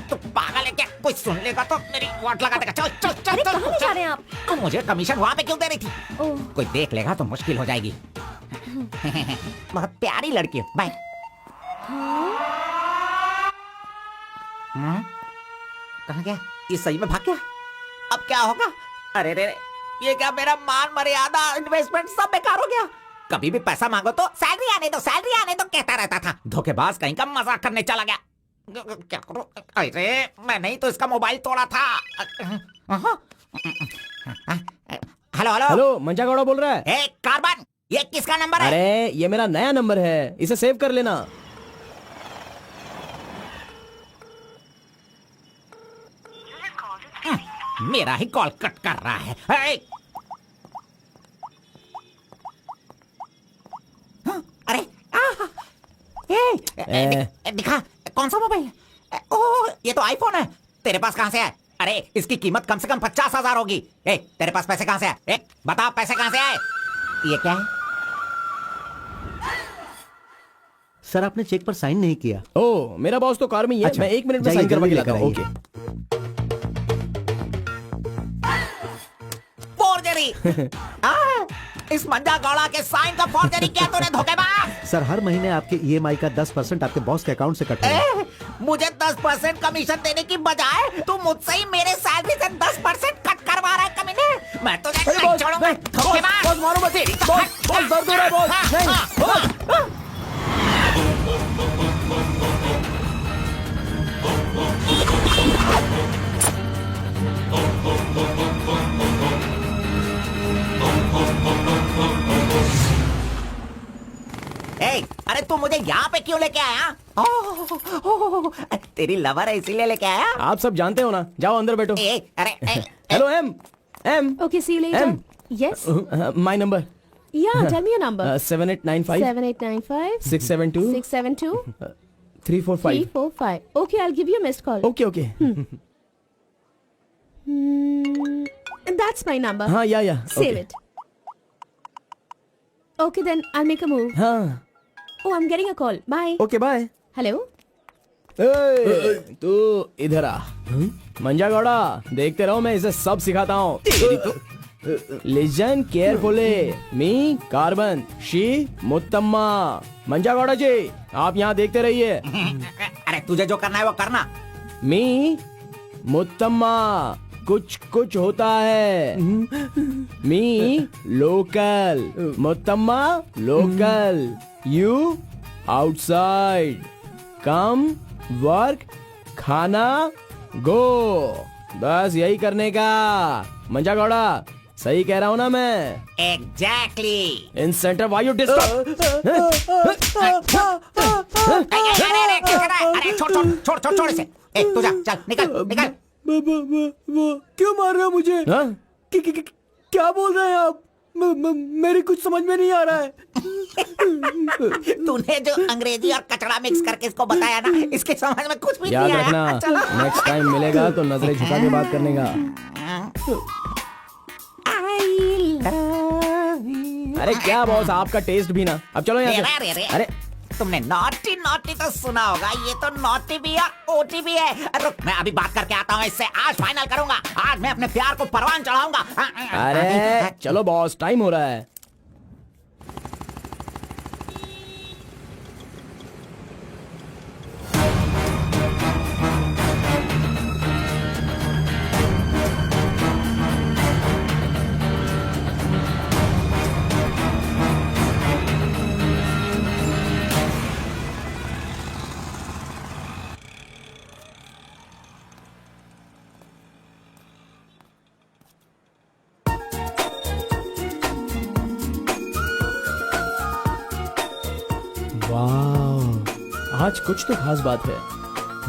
तू पागल है क्या? कोई सुन लेगा तो मेरी वाट लगा देगा। चल अरे कहाँ ले जा रहे हैं आप? तो मुझे कमीशन वहाँ पे क्यों दे रही थी? ओह, कोई देख लेगा तो मुश्किल हो जाएगी। बहुत प्यारी लड़की हो। बाय। कहाँ गया? ये सही में भाग गया? अब क्या होगा? अरे रे, ये क्या मेरा मान मर्यादा इन्वेस्टमेंट सब बेकार हो गया? कभी भी पैसा मांगो तो सैलरी आने दो कहता रहता था। धोखेबाज कहीं का मजाक करने चला गया। क्या करूं? अरे मैंने ही तो इसका मोबाइल तोड़ा था। हेलो, मंचा गौड़ा बोल रहा है। ए कार्बन, ये किसका नंबर है? अरे ये मेरा नया नंबर है, इसे सेव कर लेना। मेरा ही कॉल कट कर रहा है। अरे दिखा, कौन सा मोबाइल है? ओह, ये तो आईफोन है। तेरे पास कहाँ से है? अरे इसकी कीमत कम से कम 50,000 होगी। तेरे पास पैसे कहाँ से आए? बता, पैसे कहाँ से आए? ये क्या है? सर आपने चेक पर साइन नहीं किया। ओह, मेरा बॉस तो कार में ही है। मैं 1 मिनट में साइन करवा के लाता हूँ। ओके। फॉर्जरी। इस मंजा गौड़ा के साइन का फॉर्जरी किया तूने, धोखेबाज। सर हर महीने आपके EMI का 10% आपके बॉस के अकाउंट से कट होगा। मुझे 10% कमीशन देने की बजाय तू मुझसे ही मेरे सैलरी से 10% कट करवा रहा है कमीने। मैं तुझे नहीं छोड़ूंगा, धोखेबाज। बॉस मारो मत। बॉस दर्द हो रहा है बॉस। अरे तू मुझे यहाँ पे क्यों लेके आया? तेरी लवर है इसीलिए लेके आया? आप सब जानते हो ना। जाओ अंदर बैठो। अरे hello M, M. Okay, see you later. M. Yes. My number. Yeah, tell me your number. 7895 7895 672 672 345. 345. Okay, I'll give you a missed call. Okay, okay. That's my number. हाँ, yeah. Save Okay. it. Okay, then I'll make a move. हाँ. Oh, I'm getting a call. Bye. Okay, bye. Hello? तू इधर आ. मंजा गौड़ा, देखते रहो, मैं इसे सब सिखाता हूँ. Listen carefully. Me, Carbon. She, मुत्तम्मा. मंजा गौड़ा जी, आप यहाँ देखते रहिए. अरे तुझे जो करना है वो करना. मी, मुत्तम्मा, कुछ कुछ होता है. Me, local. Muthamma, local. You, outside. Come, work, खाना, गो. बस यही करने का. मंजा गौड़ा, सही कह रहा हूँ ना मैं? Exactly. In centre why you disturb. अरे छोड़ इसे. ए, तू जा, चल निकल. क्यों मार रहे हो मुझे? हाँ? क्या बोल रहे हैं आप? मेरी कुछ समझ में नहीं आ रहा है. तूने जो अंग्रेजी और कचड़ा मिक्स करके इसको बताया ना, इसके समझ में कुछ भी याद नहीं आया. रखना, नेक्स्ट टाइम मिलेगा तो नजरें झुका के बात करने का. अरे क्या बॉस, आपका टेस्ट भी ना. अब चलो यहाँ से. अरे तुमने नॉटी तो सुना होगा, ये तो नॉटी भी है, ओटी भी है. रुक, मैं अभी बात करके आता हूँ इससे. आज फाइनल करूंगा. आज मैं अपने प्यार को परवान चढ़ाऊंगा. अरे चलो बॉस, टाइम हो रहा है. वाह, आज कुछ तो खास बात है.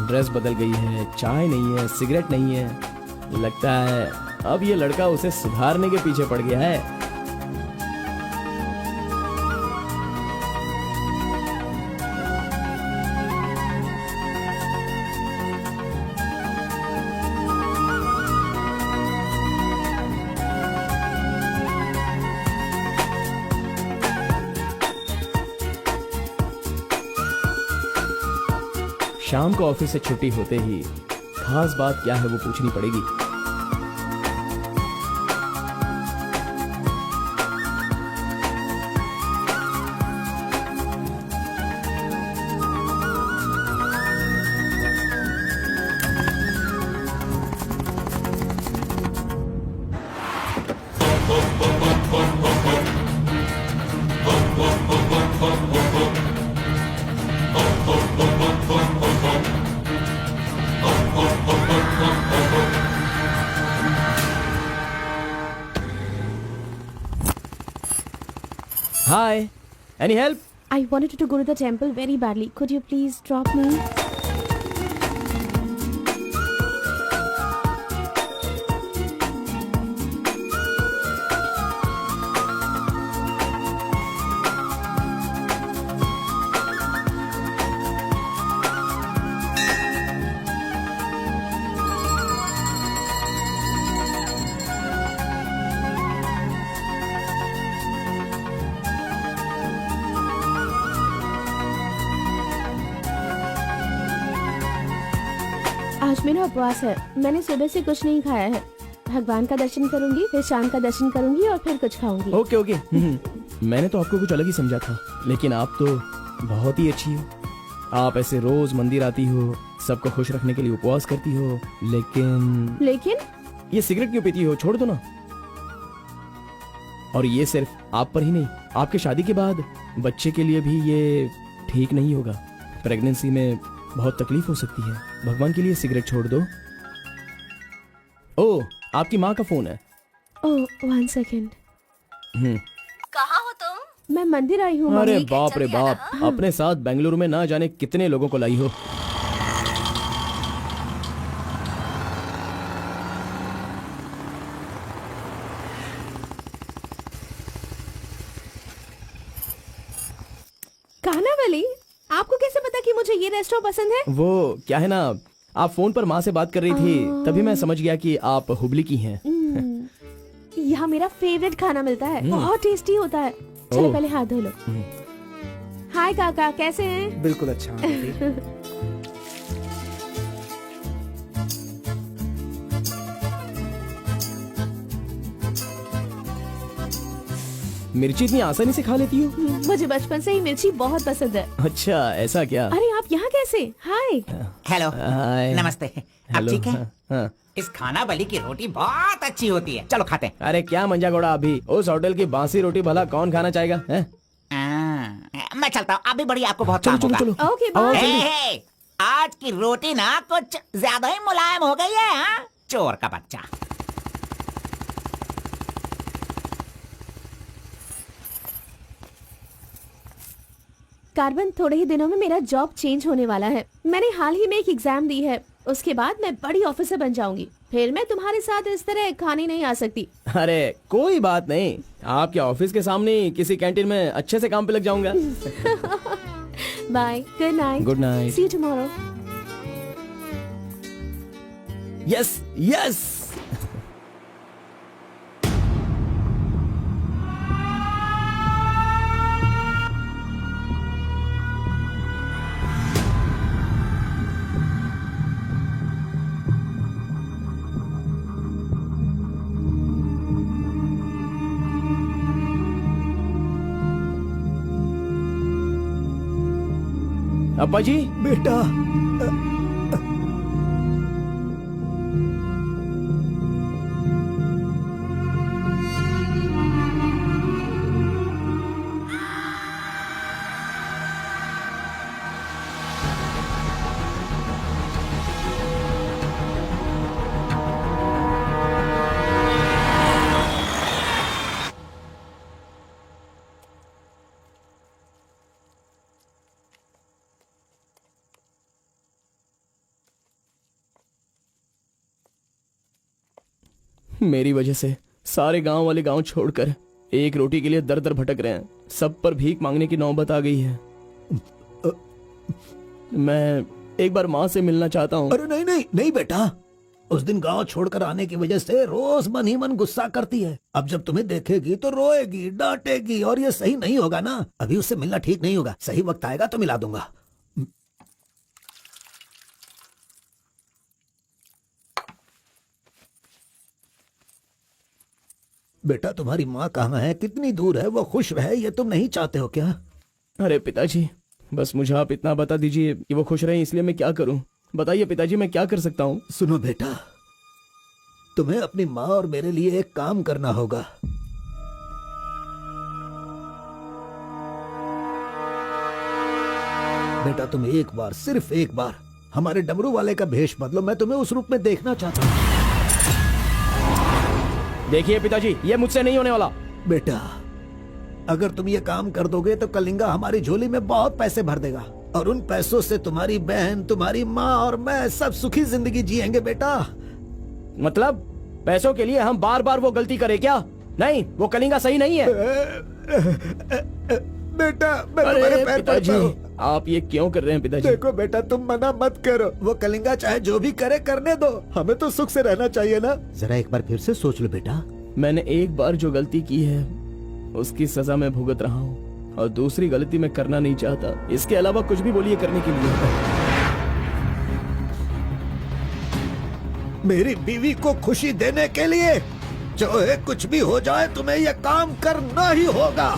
ड्रेस बदल गई है, चाय नहीं है, सिगरेट नहीं है. लगता है अब ये लड़का उसे सुधारने के पीछे पड़ गया है. शाम को ऑफिस से छुट्टी होते ही खास बात क्या है वो पूछनी पड़ेगी. Hi, any help? I wanted to go to the temple very badly. Could you please drop me? आज मेरा उपवास है. मैंने सुबह से कुछ नहीं खाया है. भगवान का दर्शन करूंगी, फिर शाम का दर्शन करूंगी और फिर कुछ खाऊंगी. Okay okay. मैंने तो आपको कुछ अलग ही समझा था, लेकिन आप तो बहुत ही अच्छी हो. आप ऐसे रोज मंदिर आती हो, सबको खुश रखने के लिए उपवास करती हो, लेकिन ये सिगरेट क्यों पीती हो? छोड़ दो ना. और ये सिर्फ आप पर ही नहीं, आपके शादी के बाद बच्चे के लिए भी ये ठीक नहीं होगा. प्रेगनेंसी में बहुत तकलीफ हो सकती है. भगवान के लिए सिगरेट छोड़ दो. ओह, आपकी माँ का फोन है. ओह, 1 सेकेंड. कहाँ हो तुम? मैं मंदिर आई हूँ. अरे बाप रे बाप, अपने साथ बेंगलुरु में ना जाने कितने लोगों को लाई हो. वली, आपको कैसे पता कि मुझे ये रेस्टोरेंट पसंद है? वो क्या है ना, आप फोन पर माँ से बात कर रही थी, तभी मैं समझ गया कि आप हुबली की हैं। यहाँ मेरा फेवरेट खाना मिलता है, बहुत टेस्टी होता है। चलो पहले हाथ धो लो। हाय काका, कैसे हैं? बिल्कुल अच्छा बेटी। मिर्ची इतनी आसानी से खा लेती हो? मुझे बचपन से ही मिर्ची बहुत पसंद है। अच्छा, ऐसा क्या? अरे आप यहाँ कैसे? हाय। हेलो, हाय। नमस्ते। आप हेलो, ठीक है? हाँ। इस खाना बली की रोटी बहुत अच्छी होती है, चलो खाते हैं। अरे क्या मंजा घोड़ा, अभी उस होटल की बासी रोटी भला कौन खाना चाहेगा? हैं? मैं चलता हूँ, अभी बड़ी आपको बहुत चलो काम चलो होगा। चलो। ओके आओ, बाय। जल्दी। हे, आज की रोटी ना कुछ ज्यादा ही मुलायम हो गई है। हाँ? चोर का बच्चा। कार्बन, थोड़े ही दिनों में मेरा जॉब चेंज होने वाला है। मैंने हाल ही में एक एग्जाम दी है, उसके बाद मैं बड़ी ऑफिसर बन जाऊंगी। फिर मैं तुम्हारे साथ इस तरह खाने नहीं आ सकती। अरे कोई बात नहीं, आपके ऑफिस के सामने ही किसी कैंटीन में अच्छे से काम पे लग जाऊंगा। Bye, good night. Good night. See you tomorrow. Yes yes. अब्बा जी, बेटा, मेरी वजह से सारे गांव वाले गांव छोड़कर एक रोटी के लिए दर दर भटक रहे हैं। सब पर भीख मांगने की नौबत आ गई है। मैं एक बार माँ से मिलना चाहता हूँ। अरे नहीं नहीं नहीं बेटा, उस दिन गांव छोड़कर आने की वजह से रोज मन ही मन गुस्सा करती है। अब जब तुम्हें देखेगी तो रोएगी, डांटेगी, और ये सही नहीं होगा ना। अभी उससे मिलना ठीक नहीं होगा। सही वक्त आएगा तो मिला दूंगा। बेटा, तुम्हारी माँ कहाँ है? कितनी दूर है? वो खुश रहे, ये तुम नहीं चाहते हो क्या? अरे पिताजी, बस मुझे आप इतना बता दीजिए कि वो खुश रहे, इसलिए मैं क्या करूं? बताइए पिताजी, मैं क्या कर सकता हूं? सुनो बेटा, तुम्हें अपनी माँ और मेरे लिए एक काम करना होगा। बेटा, तुम एक बार, सिर्फ एक बार हमारे डमरू वाले का भेष बदलो। मैं तुम्हें उस रूप में देखना चाहता हूँ। देखिए पिताजी, ये मुझसे नहीं होने वाला। बेटा, अगर तुम ये काम कर दोगे तो कलिंगा हमारी झोली में बहुत पैसे भर देगा, और उन पैसों से तुम्हारी बहन, तुम्हारी माँ और मैं सब सुखी जिंदगी जिएंगे। बेटा, मतलब पैसों के लिए हम बार बार वो गलती करें क्या? नहीं, वो कलिंगा सही नहीं है। बेटा, मैं तुम्हारे पैर पिताजी, पड़ता हूं। आप ये क्यों कर रहे हैं पिताजी? देखो बेटा, तुम मना मत करो। वो कलिंगा चाहे जो भी करे, करने दो। हमें तो सुख से रहना चाहिए ना। जरा एक बार फिर से सोच लो बेटा। मैंने एक बार जो गलती की है उसकी सजा मैं भुगत रहा हूँ, और दूसरी गलती मैं करना नहीं चाहता। इसके अलावा कुछ भी बोलिए करने के लिए। मेरी बीवी को खुशी देने के लिए चाहे कुछ भी हो जाए, तुम्हें यह काम करना ही होगा।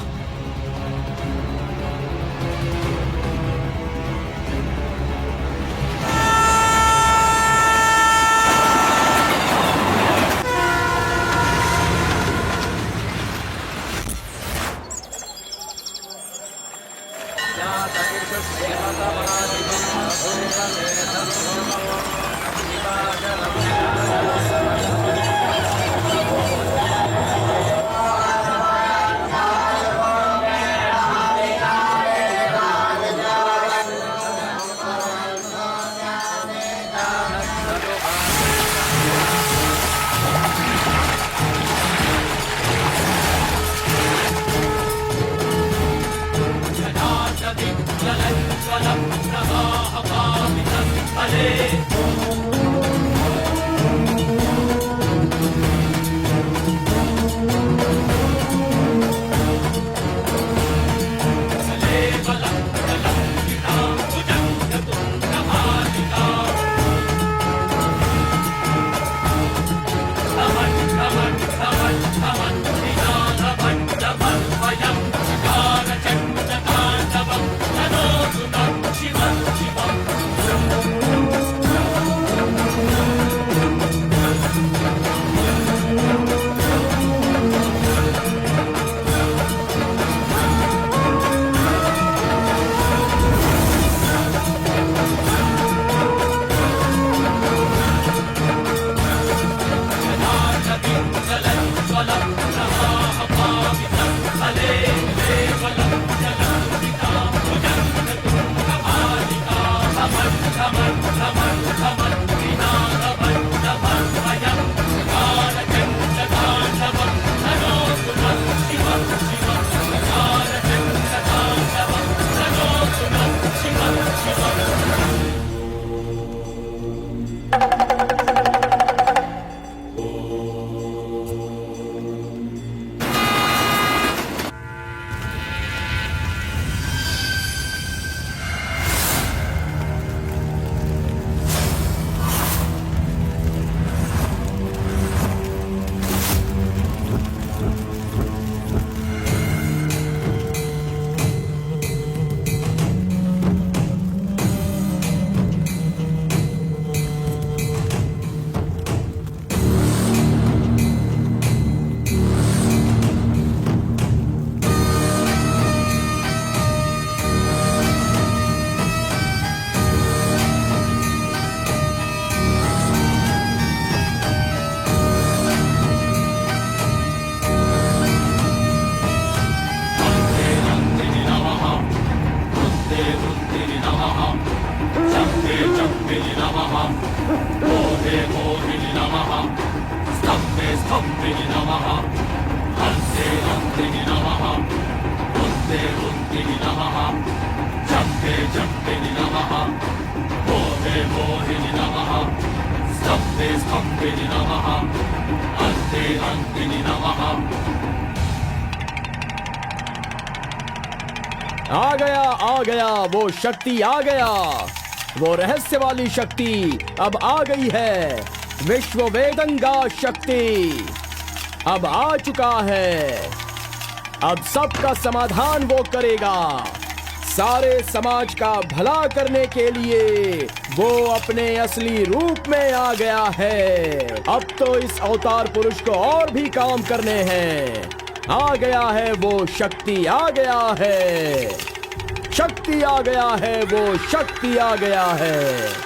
आ गया वो शक्ति आ गया, वो रहस्य वाली शक्ति अब आ गई है। विश्व वेदंगा शक्ति अब आ चुका है। अब सबका समाधान वो करेगा। सारे समाज का भला करने के लिए वो अपने असली रूप में आ गया है। अब तो इस अवतार पुरुष को और भी काम करने हैं। आ गया है वो शक्ति, आ गया है शक्ति, आ गया है वो शक्ति, आ गया है।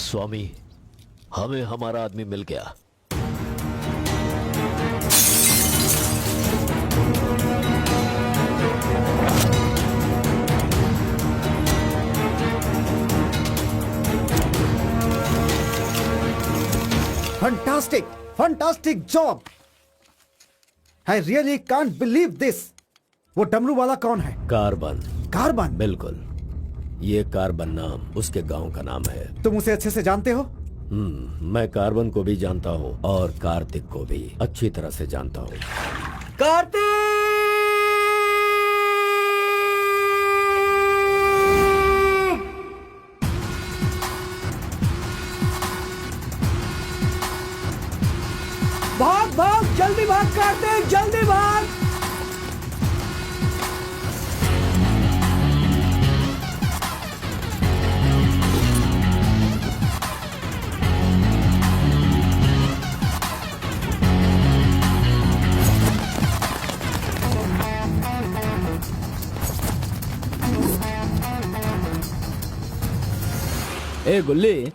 स्वामी, हमें हमारा आदमी मिल गया। Fantastic, fantastic job. I really can't believe this. वो डमरू वाला कौन है? कार्बन। कार्बन? बिल्कुल, ये कार्बन नाम उसके गांव का नाम है। तुम उसे अच्छे से जानते हो? मैं कार्बन को भी जानता हूँ और कार्तिक को भी अच्छी तरह से जानता हूँ। कार्तिक! भाग भाग, जल्दी भाग कार्तिक, जल्दी भाग। ए गुल्ली,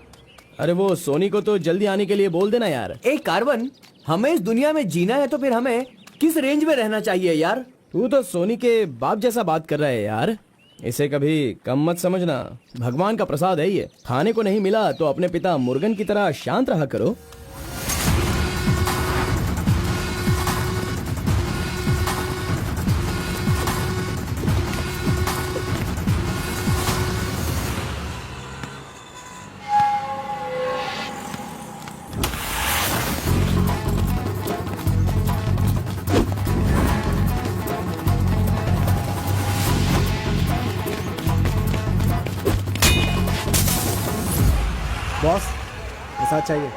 अरे वो सोनी को तो जल्दी आने के लिए बोल देना यार। ए कार्बन, हमें इस दुनिया में जीना है तो फिर हमें किस रेंज में रहना चाहिए यार? तू तो सोनी के बाप जैसा बात कर रहा है यार। इसे कभी कम मत समझना, भगवान का प्रसाद है ये। खाने को नहीं मिला तो अपने पिता मुर्गन की तरह शांत रहा करो। बॉस ऐसा चाहिए।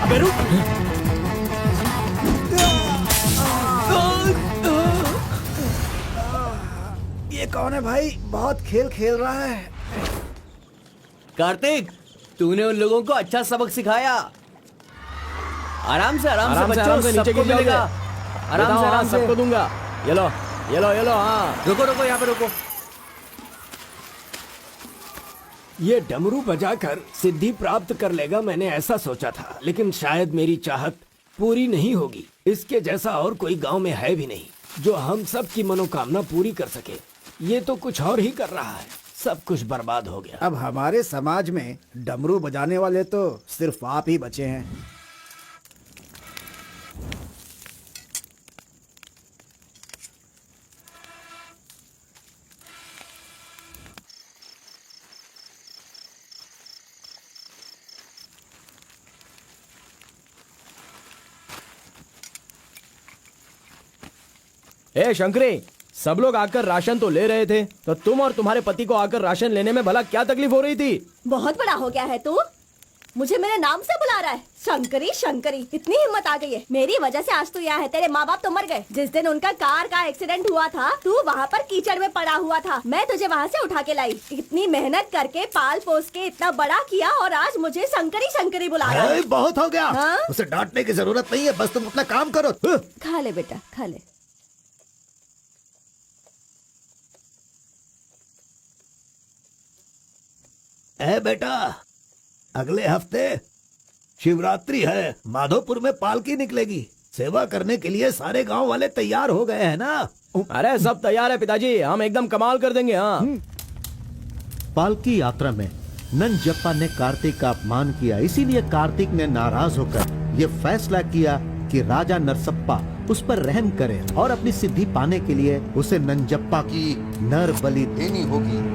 अबे रुक। ये कौन है भाई? बहुत खेल खेल रहा है। कार्तिक, तूने उन लोगों को अच्छा सबक सिखाया। आराम से बच्चों, नीचे सबको गिर मिलेगा। जाओगे। आराम से सबको दूंगा। ये लो ये लो ये लो। हाँ रुको रुको, यहाँ पे रुको। ये डमरू बजाकर सिद्धि प्राप्त कर लेगा, मैंने ऐसा सोचा था, लेकिन शायद मेरी चाहत पूरी नहीं होगी। इसके जैसा और कोई गांव में है भी नहीं जो हम सब की मनोकामना पूरी कर सके। ये तो कुछ और ही कर रहा है, सब कुछ बर्बाद हो गया। अब हमारे समाज में डमरू बजाने वाले तो सिर्फ आप ही बचे हैं। ए शंकरी, सब लोग आकर राशन तो ले रहे थे, तो तुम और तुम्हारे पति को आकर राशन लेने में भला क्या तकलीफ हो रही थी? बहुत बड़ा हो गया है तू, मुझे मेरे नाम से बुला रहा है। शंकरी शंकरी, इतनी हिम्मत आ गई है। मेरी वजह से आज तू यहाँ है। तेरे माँ बाप तो मर गए। जिस दिन उनका कार का एक्सीडेंट हुआ था, तू वहाँ पर कीचड़ में पड़ा हुआ था। मैं तुझे वहाँ से उठा के लाई। इतनी मेहनत करके पाल पोस के इतना बड़ा किया और आज मुझे शंकरी शंकरी बुला रहा है। बहुत हो गया। हाँ? उसे डांटने की जरूरत नहीं है, बस तुम अपना काम करो। खा ले बेटा, खा ले। ए बेटा, अगले हफ्ते शिवरात्रि है, माधोपुर में पालकी निकलेगी। सेवा करने के लिए सारे गांव वाले तैयार हो गए हैं ना? अरे सब तैयार है पिताजी, हम एकदम कमाल कर देंगे। हाँ पालकी यात्रा में नंजप्पा ने कार्तिक का अपमान किया, इसीलिए कार्तिक ने नाराज होकर ये फैसला किया कि राजा नरसप्पा उस पर रहम करे और अपनी सिद्धि पाने के लिए उसे नंजप्पा की नर बलि देनी होगी।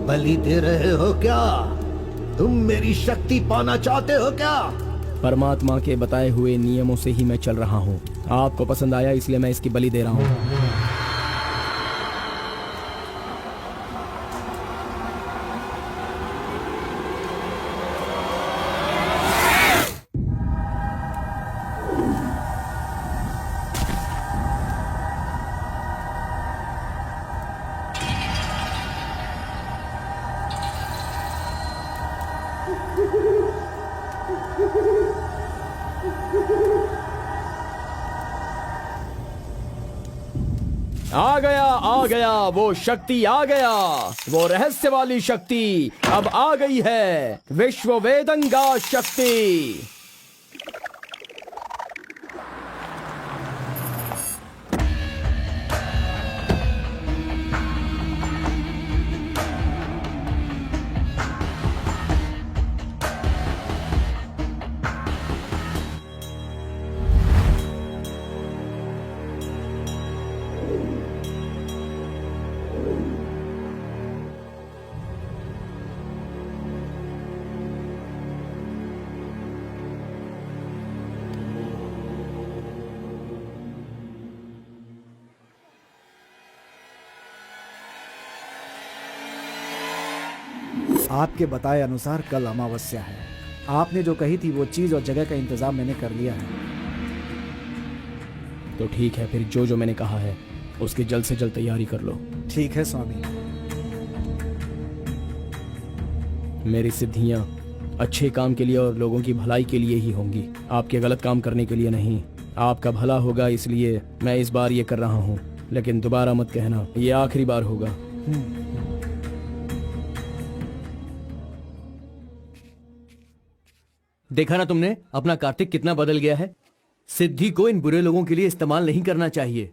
बलि दे रहे हो क्या? तुम मेरी शक्ति पाना चाहते हो क्या? परमात्मा के बताए हुए नियमों से ही मैं चल रहा हूँ। आपको पसंद आया इसलिए मैं इसकी बलि दे रहा हूँ। आ गया वो शक्ति आ गया, वो रहस्य वाली शक्ति अब आ गई है, विश्व वेदंगा शक्ति। आपके बताए अनुसार कल अमावस्या है। आपने जो कही थी वो चीज और जगह का इंतजाम मैंने कर लिया है। तो ठीक है, फिर जो मैंने कहा है उसकी जल्द से जल्द तैयारी कर लो। ठीक है स्वामी। मेरी सिद्धियां अच्छे काम के लिए और लोगों की भलाई के लिए ही होंगी, आपके गलत काम करने के लिए नहीं। आपका भला होगा इसलिए मैं इस बार ये कर रहा हूँ, लेकिन दोबारा मत कहना, ये आखिरी बार होगा। देखा ना तुमने अपना कार्तिक कितना बदल गया है। सिद्धि को इन बुरे लोगों के लिए इस्तेमाल नहीं करना चाहिए।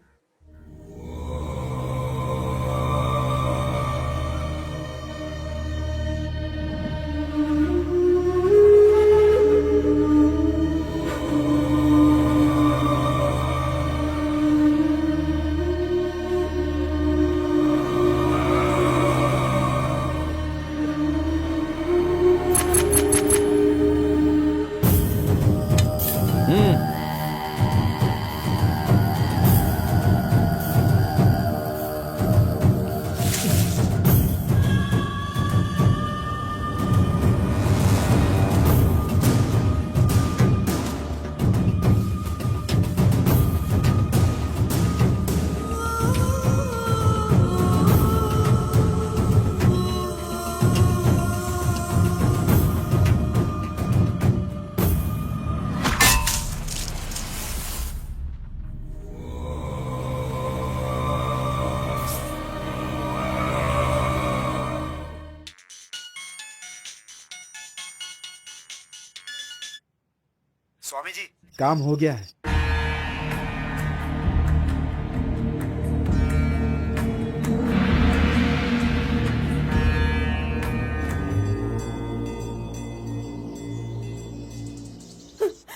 स्वामी जी काम हो गया है।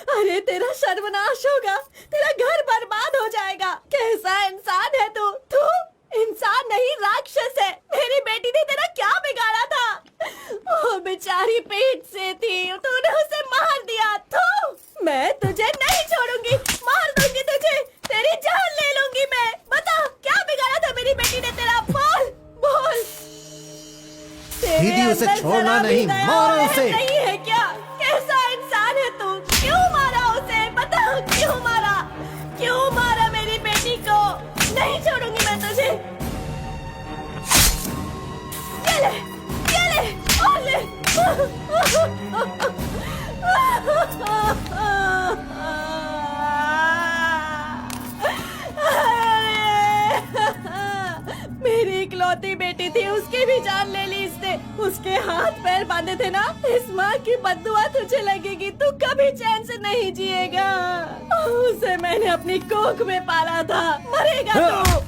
अरे तेरा सर्वनाश होगा, तेरा घर बर्बाद हो जाएगा। कैसा इंसान है तू? तू इंसान नहीं राक्षस है। मेरी बेटी ने तेरा क्या बिगाड़ा था? वो बेचारी पेट से थी, तूने उसे मार दिया। तू मैं तुझे नहीं छोड़ूंगी, मार दूंगी तुझे, तेरी जान ले लूंगी मैं। बता क्या बिगाड़ा था मेरी बेटी ने तेरा? बोल बोल। दीदी उसे छोड़ना नहीं, मारो उसे। नहीं है क्या? कैसा इंसान है तू? क्यों मारा उसे? बता क्यों मारा? क्यों मारा मेरी बेटी को? नहीं छोड़ूंगी मैं तुझे। ये ले, ये ले, और ले। मेरी इकलौती बेटी थी, उसकी भी जान ले ली इसने। उसके हाथ पैर बांधे थे ना, इस माँ की बद्दुआ तुझे लगेगी, तू कभी चैन से नहीं जिएगा। उसे मैंने अपनी कोख में पाला था, मरेगा तू।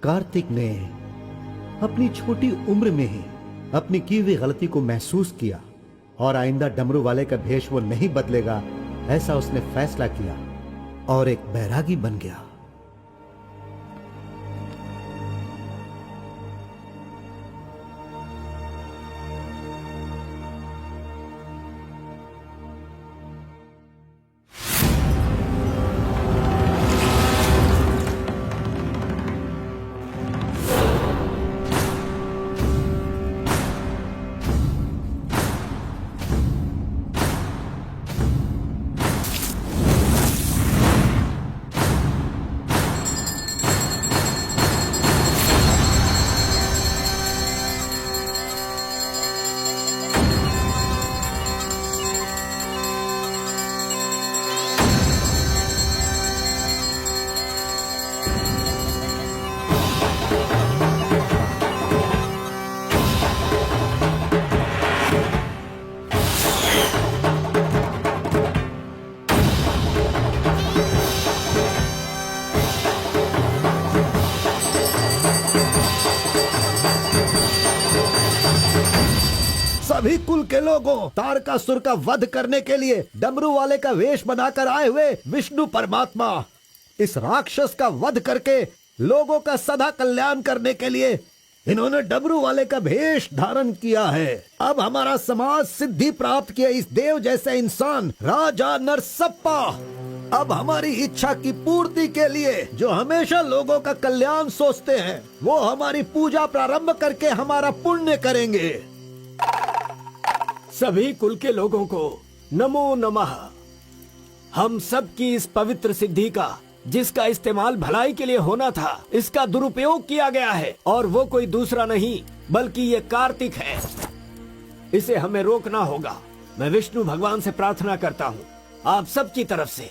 कार्तिक ने अपनी छोटी उम्र में ही अपनी की हुई गलती को महसूस किया और आइंदा डमरू वाले का भेष वो नहीं बदलेगा, ऐसा उसने फैसला किया और एक बैरागी बन गया। सभी कुल के लोगों, तारकासुर का वध करने के लिए डमरू वाले का वेश बनाकर आए हुए विष्णु परमात्मा इस राक्षस का वध करके लोगों का सदा कल्याण करने के लिए इन्होंने डमरू वाले का भेष धारण किया है। अब हमारा समाज सिद्धि प्राप्त किया इस देव जैसे इंसान राजा नरसप्पा अब हमारी इच्छा की पूर्ति के लिए जो हमेशा लोगों का कल्याण सोचते हैं वो हमारी पूजा प्रारंभ करके हमारा पुण्य करेंगे। सभी कुल के लोगों को नमो नमः। हम सब की इस पवित्र सिद्धि का जिसका इस्तेमाल भलाई के लिए होना था इसका दुरुपयोग किया गया है और वो कोई दूसरा नहीं बल्कि ये कार्तिक है। इसे हमें रोकना होगा। मैं विष्णु भगवान से प्रार्थना करता हूँ आप सब की तरफ से।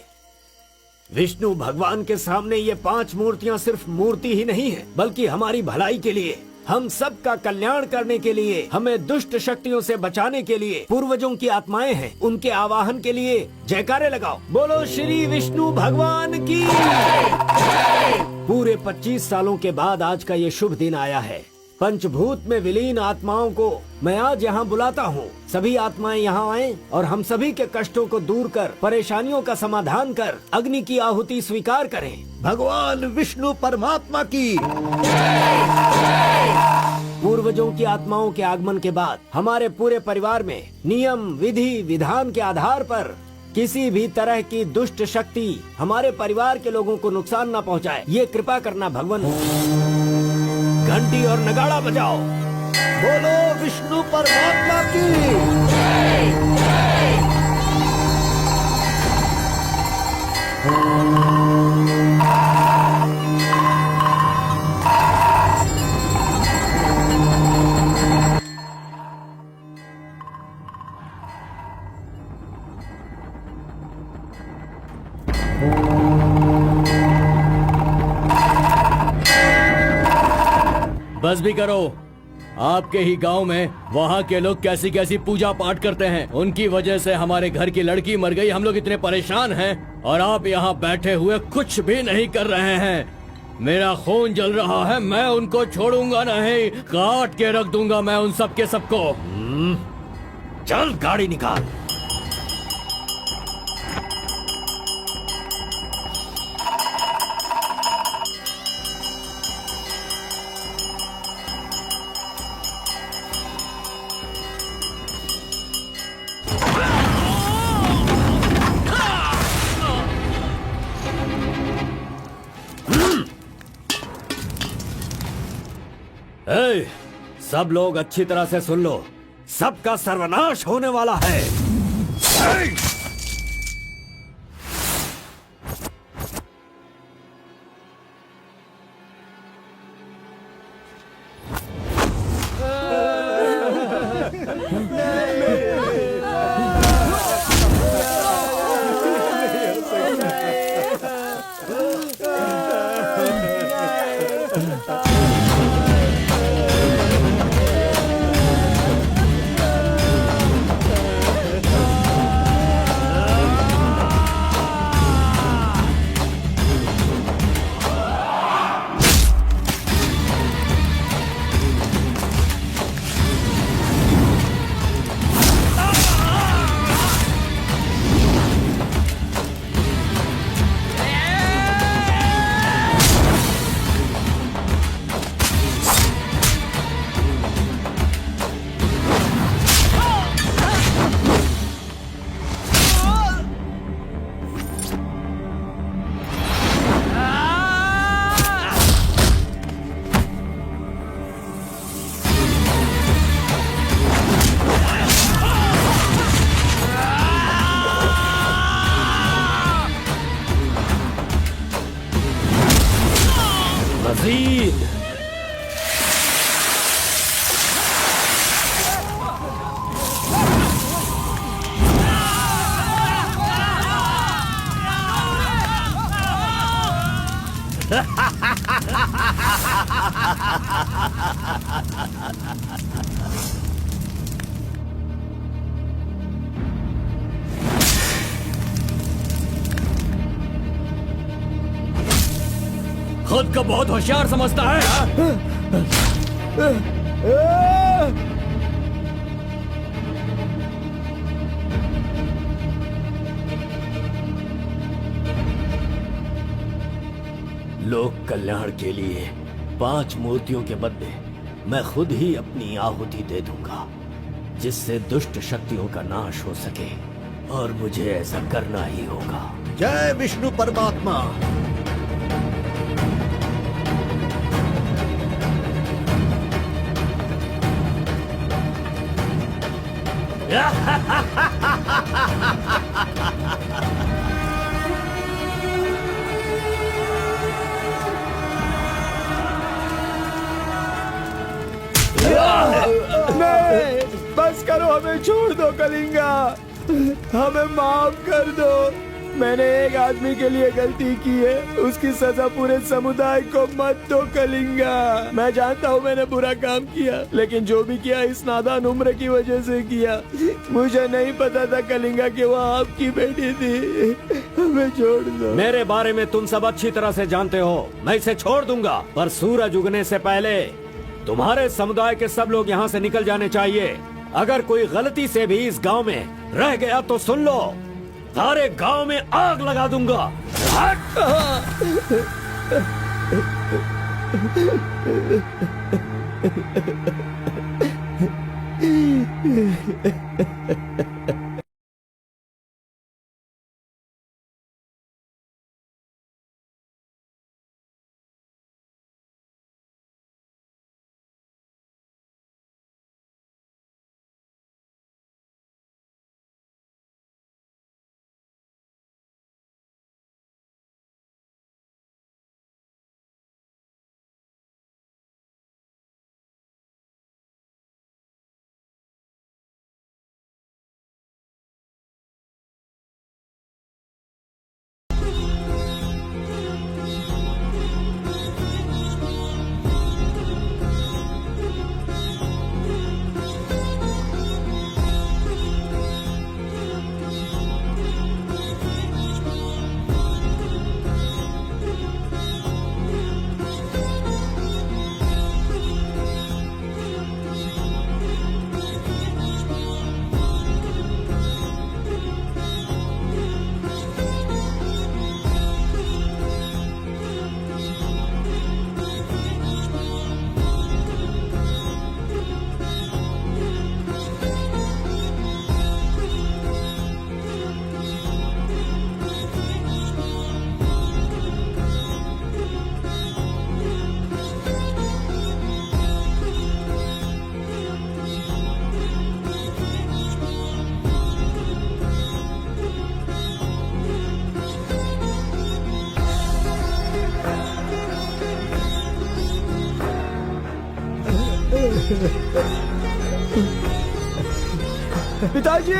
विष्णु भगवान के सामने ये 5 मूर्तियाँ सिर्फ मूर्ति ही नहीं है बल्कि हमारी भलाई के लिए, हम सब का कल्याण करने के लिए, हमें दुष्ट शक्तियों से बचाने के लिए पूर्वजों की आत्माएं हैं, उनके आवाहन के लिए जयकारे लगाओ। बोलो श्री विष्णु भगवान की। पूरे 25 सालों के बाद आज का ये शुभ दिन आया है। पंचभूत में विलीन आत्माओं को मैं आज यहाँ बुलाता हूँ। सभी आत्माएं यहाँ आएं और हम सभी के कष्टों को दूर कर, परेशानियों का समाधान कर, अग्नि की आहुति स्वीकार करें। भगवान विष्णु परमात्मा की। पूर्वजों की आत्माओं के आगमन के बाद हमारे पूरे परिवार में नियम, विधि, विधान के आधार पर किसी भी तरह की दुष्ट शक्ति हमारे परिवार के लोगों को नुकसान न पहुंचाए, ये कृपा करना भगवान। घंटी और नगाड़ा बजाओ। बोलो विष्णु परमात्मा की। बस भी करो। आपके ही गांव में वहाँ के लोग कैसी कैसी पूजा पाठ करते हैं, उनकी वजह से हमारे घर की लड़की मर गई। हम लोग इतने परेशान हैं और आप यहाँ बैठे हुए कुछ भी नहीं कर रहे हैं। मेरा खून जल रहा है, मैं उनको छोड़ूंगा नहीं, काट के रख दूंगा मैं उन सबके सबको। चल गाड़ी निकाल। ए, सब लोग अच्छी तरह से सुन लो, सबका सर्वनाश होने वाला है। खुद को बहुत होशियार समझता है हाँ? लोक कल्याण के लिए 5 मूर्तियों के बदले मैं खुद ही अपनी आहुति दे दूंगा, जिससे दुष्ट शक्तियों का नाश हो सके, और मुझे ऐसा करना ही होगा। जय विष्णु परमात्मा। नहीं, बस करो, हमें छोड़ दो कलिंगा, हमें माफ कर दो। मैंने एक आदमी के लिए गलती की है, उसकी सजा पूरे समुदाय को मत दो कलिंगा। मैं जानता हूँ मैंने बुरा काम किया, लेकिन जो भी किया इस नादान उम्र की वजह से किया। मुझे नहीं पता था कलिंगा कि वो आपकी बेटी थी। हमें छोड़ दो। मेरे बारे में तुम सब अच्छी तरह से जानते हो, मैं इसे छोड़ दूंगा, पर सूरज उगने से पहले तुम्हारे समुदाय के सब लोग यहाँ से निकल जाने चाहिए। अगर कोई गलती से भी इस गांव में रह गया तो सुन लो, सारे गांव में आग लगा दूंगा। पिताजी!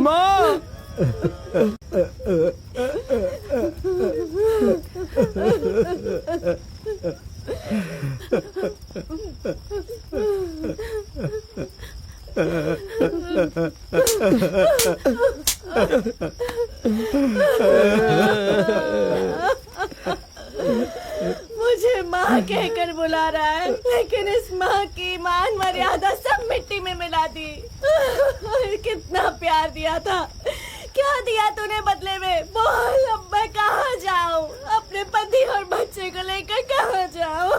माँ! मुझे माँ कहकर बुला रहा है, लेकिन इस माँ की मान मर्यादा सब मिट्टी में मिला दी। कितना प्यार दिया था, क्या दिया तूने बदले में? बोल, अब मैं कहाँ जाऊँ? अपने पति और बच्चे को लेकर कहाँ जाऊँ?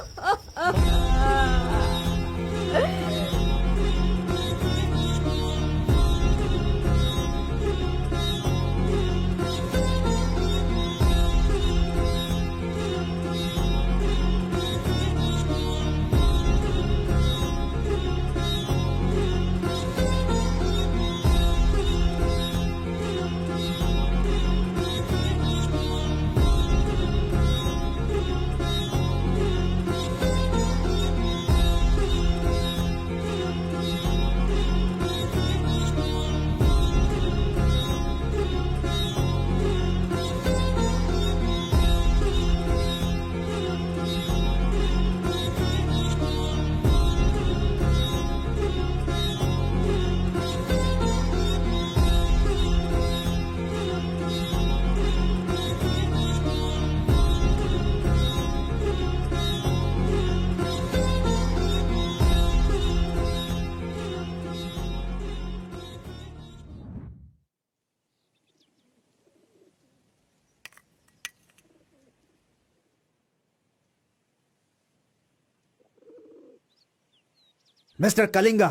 मिस्टर कलिंगा,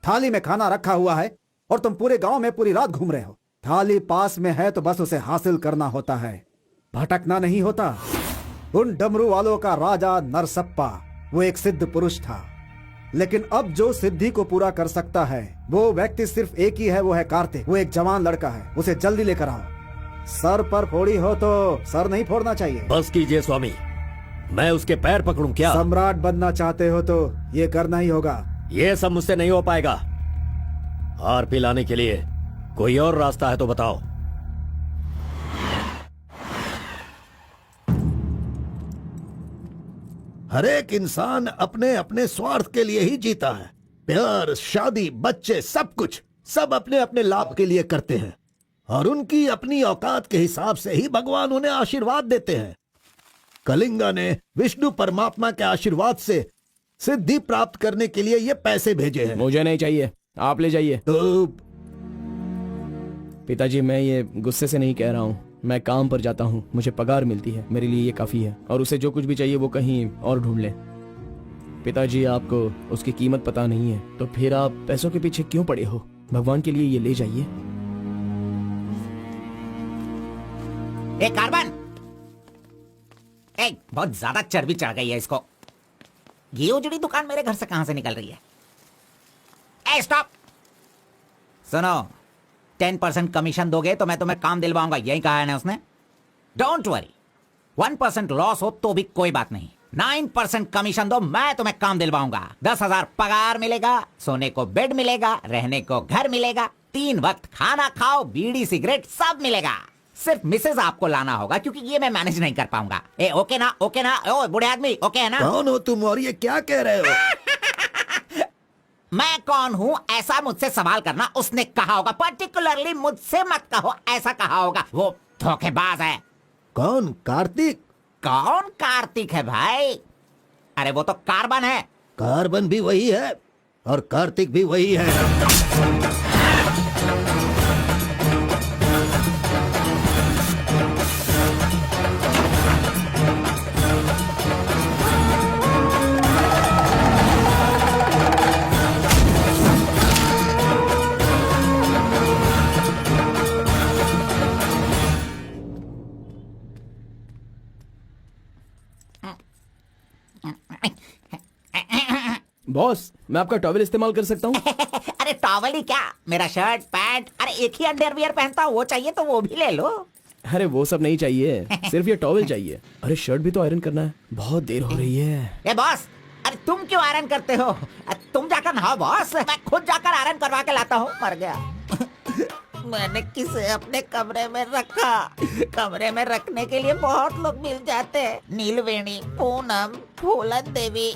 थाली में खाना रखा हुआ है और तुम पूरे गांव में पूरी रात घूम रहे हो। थाली पास में है तो बस उसे हासिल करना होता है, भटकना नहीं होता। उन डमरू वालों का राजा नरसप्पा वो एक सिद्ध पुरुष था, लेकिन अब जो सिद्धि को पूरा कर सकता है वो व्यक्ति सिर्फ एक ही है, वो है कार्तिक। वो एक जवान लड़का है, उसे जल्दी लेकर आओ। सर पर फोड़ी हो तो सर नहीं फोड़ना चाहिए। बस कीजिए स्वामी, मैं उसके पैर पकड़ूं क्या? सम्राट बनना चाहते हो तो ये करना ही होगा। ये सब मुझसे नहीं हो पाएगा। हार पिलाने के लिए कोई और रास्ता है तो बताओ। हर एक इंसान अपने अपने स्वार्थ के लिए ही जीता है। प्यार, शादी, बच्चे, सब कुछ सब अपने अपने लाभ के लिए करते हैं और उनकी अपनी औकात के हिसाब से ही भगवान उन्हें आशीर्वाद देते हैं। कलिंगा ने विष्णु परमात्मा के आशीर्वाद से सिद्धि प्राप्त करने के लिए ये पैसे भेजे हैं। मुझे नहीं चाहिए, आप ले जाइए। तो पिताजी, मैं ये गुस्से से नहीं कह रहा हूँ। मैं काम पर जाता हूँ, मुझे पगार मिलती है, मेरे लिए ये काफी है। और उसे जो कुछ भी चाहिए वो कहीं और ढूंढ ले। पिताजी, आपको उसकी कीमत पता नहीं है तो फिर आप पैसों के पीछे क्यों पड़े हो? भगवान के लिए ये ले जाइए। कार्बन, बहुत ज्यादा चर्बी चढ़ गई है इसको। ये उजड़ी दुकान मेरे घर से कहां से निकल रही है? स्टॉप! सुनो, 10% कमीशन दोगे तो मैं तुम्हें काम दिलवाऊंगा, यही कहा है ना उसने। डोंट वरी, 1% लॉस हो तो भी कोई बात नहीं। 9% कमीशन दो, मैं तुम्हें काम दिलवाऊंगा। 10,000 पगार मिलेगा, सोने को बेड मिलेगा, रहने को घर मिलेगा, 3 वक्त खाना खाओ, बीड़ी सिगरेट सब मिलेगा। सिर्फ मिसेज आपको लाना होगा क्योंकि ये मैं मैनेज नहीं कर पाऊंगा। ओके ना? ओके ना? ओ बूढ़े आदमी, ओके है ना? कौन हो तुम और ये क्या कह रहे हो? मैं कौन हूँ ऐसा मुझसे सवाल करना उसने कहा होगा। पर्टिकुलरली मुझसे मत कहो, ऐसा कहा होगा। वो धोखेबाज है। कौन? कार्तिक? कौन कार्तिक है भाई? अरे वो तो कार्बन है। कार्बन भी वही है और कार्तिक भी वही है। बॉस, मैं आपका टॉवेल इस्तेमाल कर सकता हूँ? अरे टॉवल ही क्या, मेरा शर्ट पैंट, अरे एक ही अंडरवियर पहनता हूँ, वो चाहिए तो वो भी ले लो। अरे वो सब नहीं चाहिए, सिर्फ ये टॉवेल चाहिए। अरे शर्ट भी तो आयरन करना है, बहुत देर हो रही है। ए बॉस, अरे तुम क्यों आयरन करते हो? तुम जाकर नहाओ बॉस, मैं खुद जाकर आयरन करवा के लाता हूँ। मर गया। मैंने किसे अपने कमरे में रखा? कमरे में रखने के लिए बहुत लोग मिल जाते हैं। नीलवेणी, पूनम, फूलन देवी।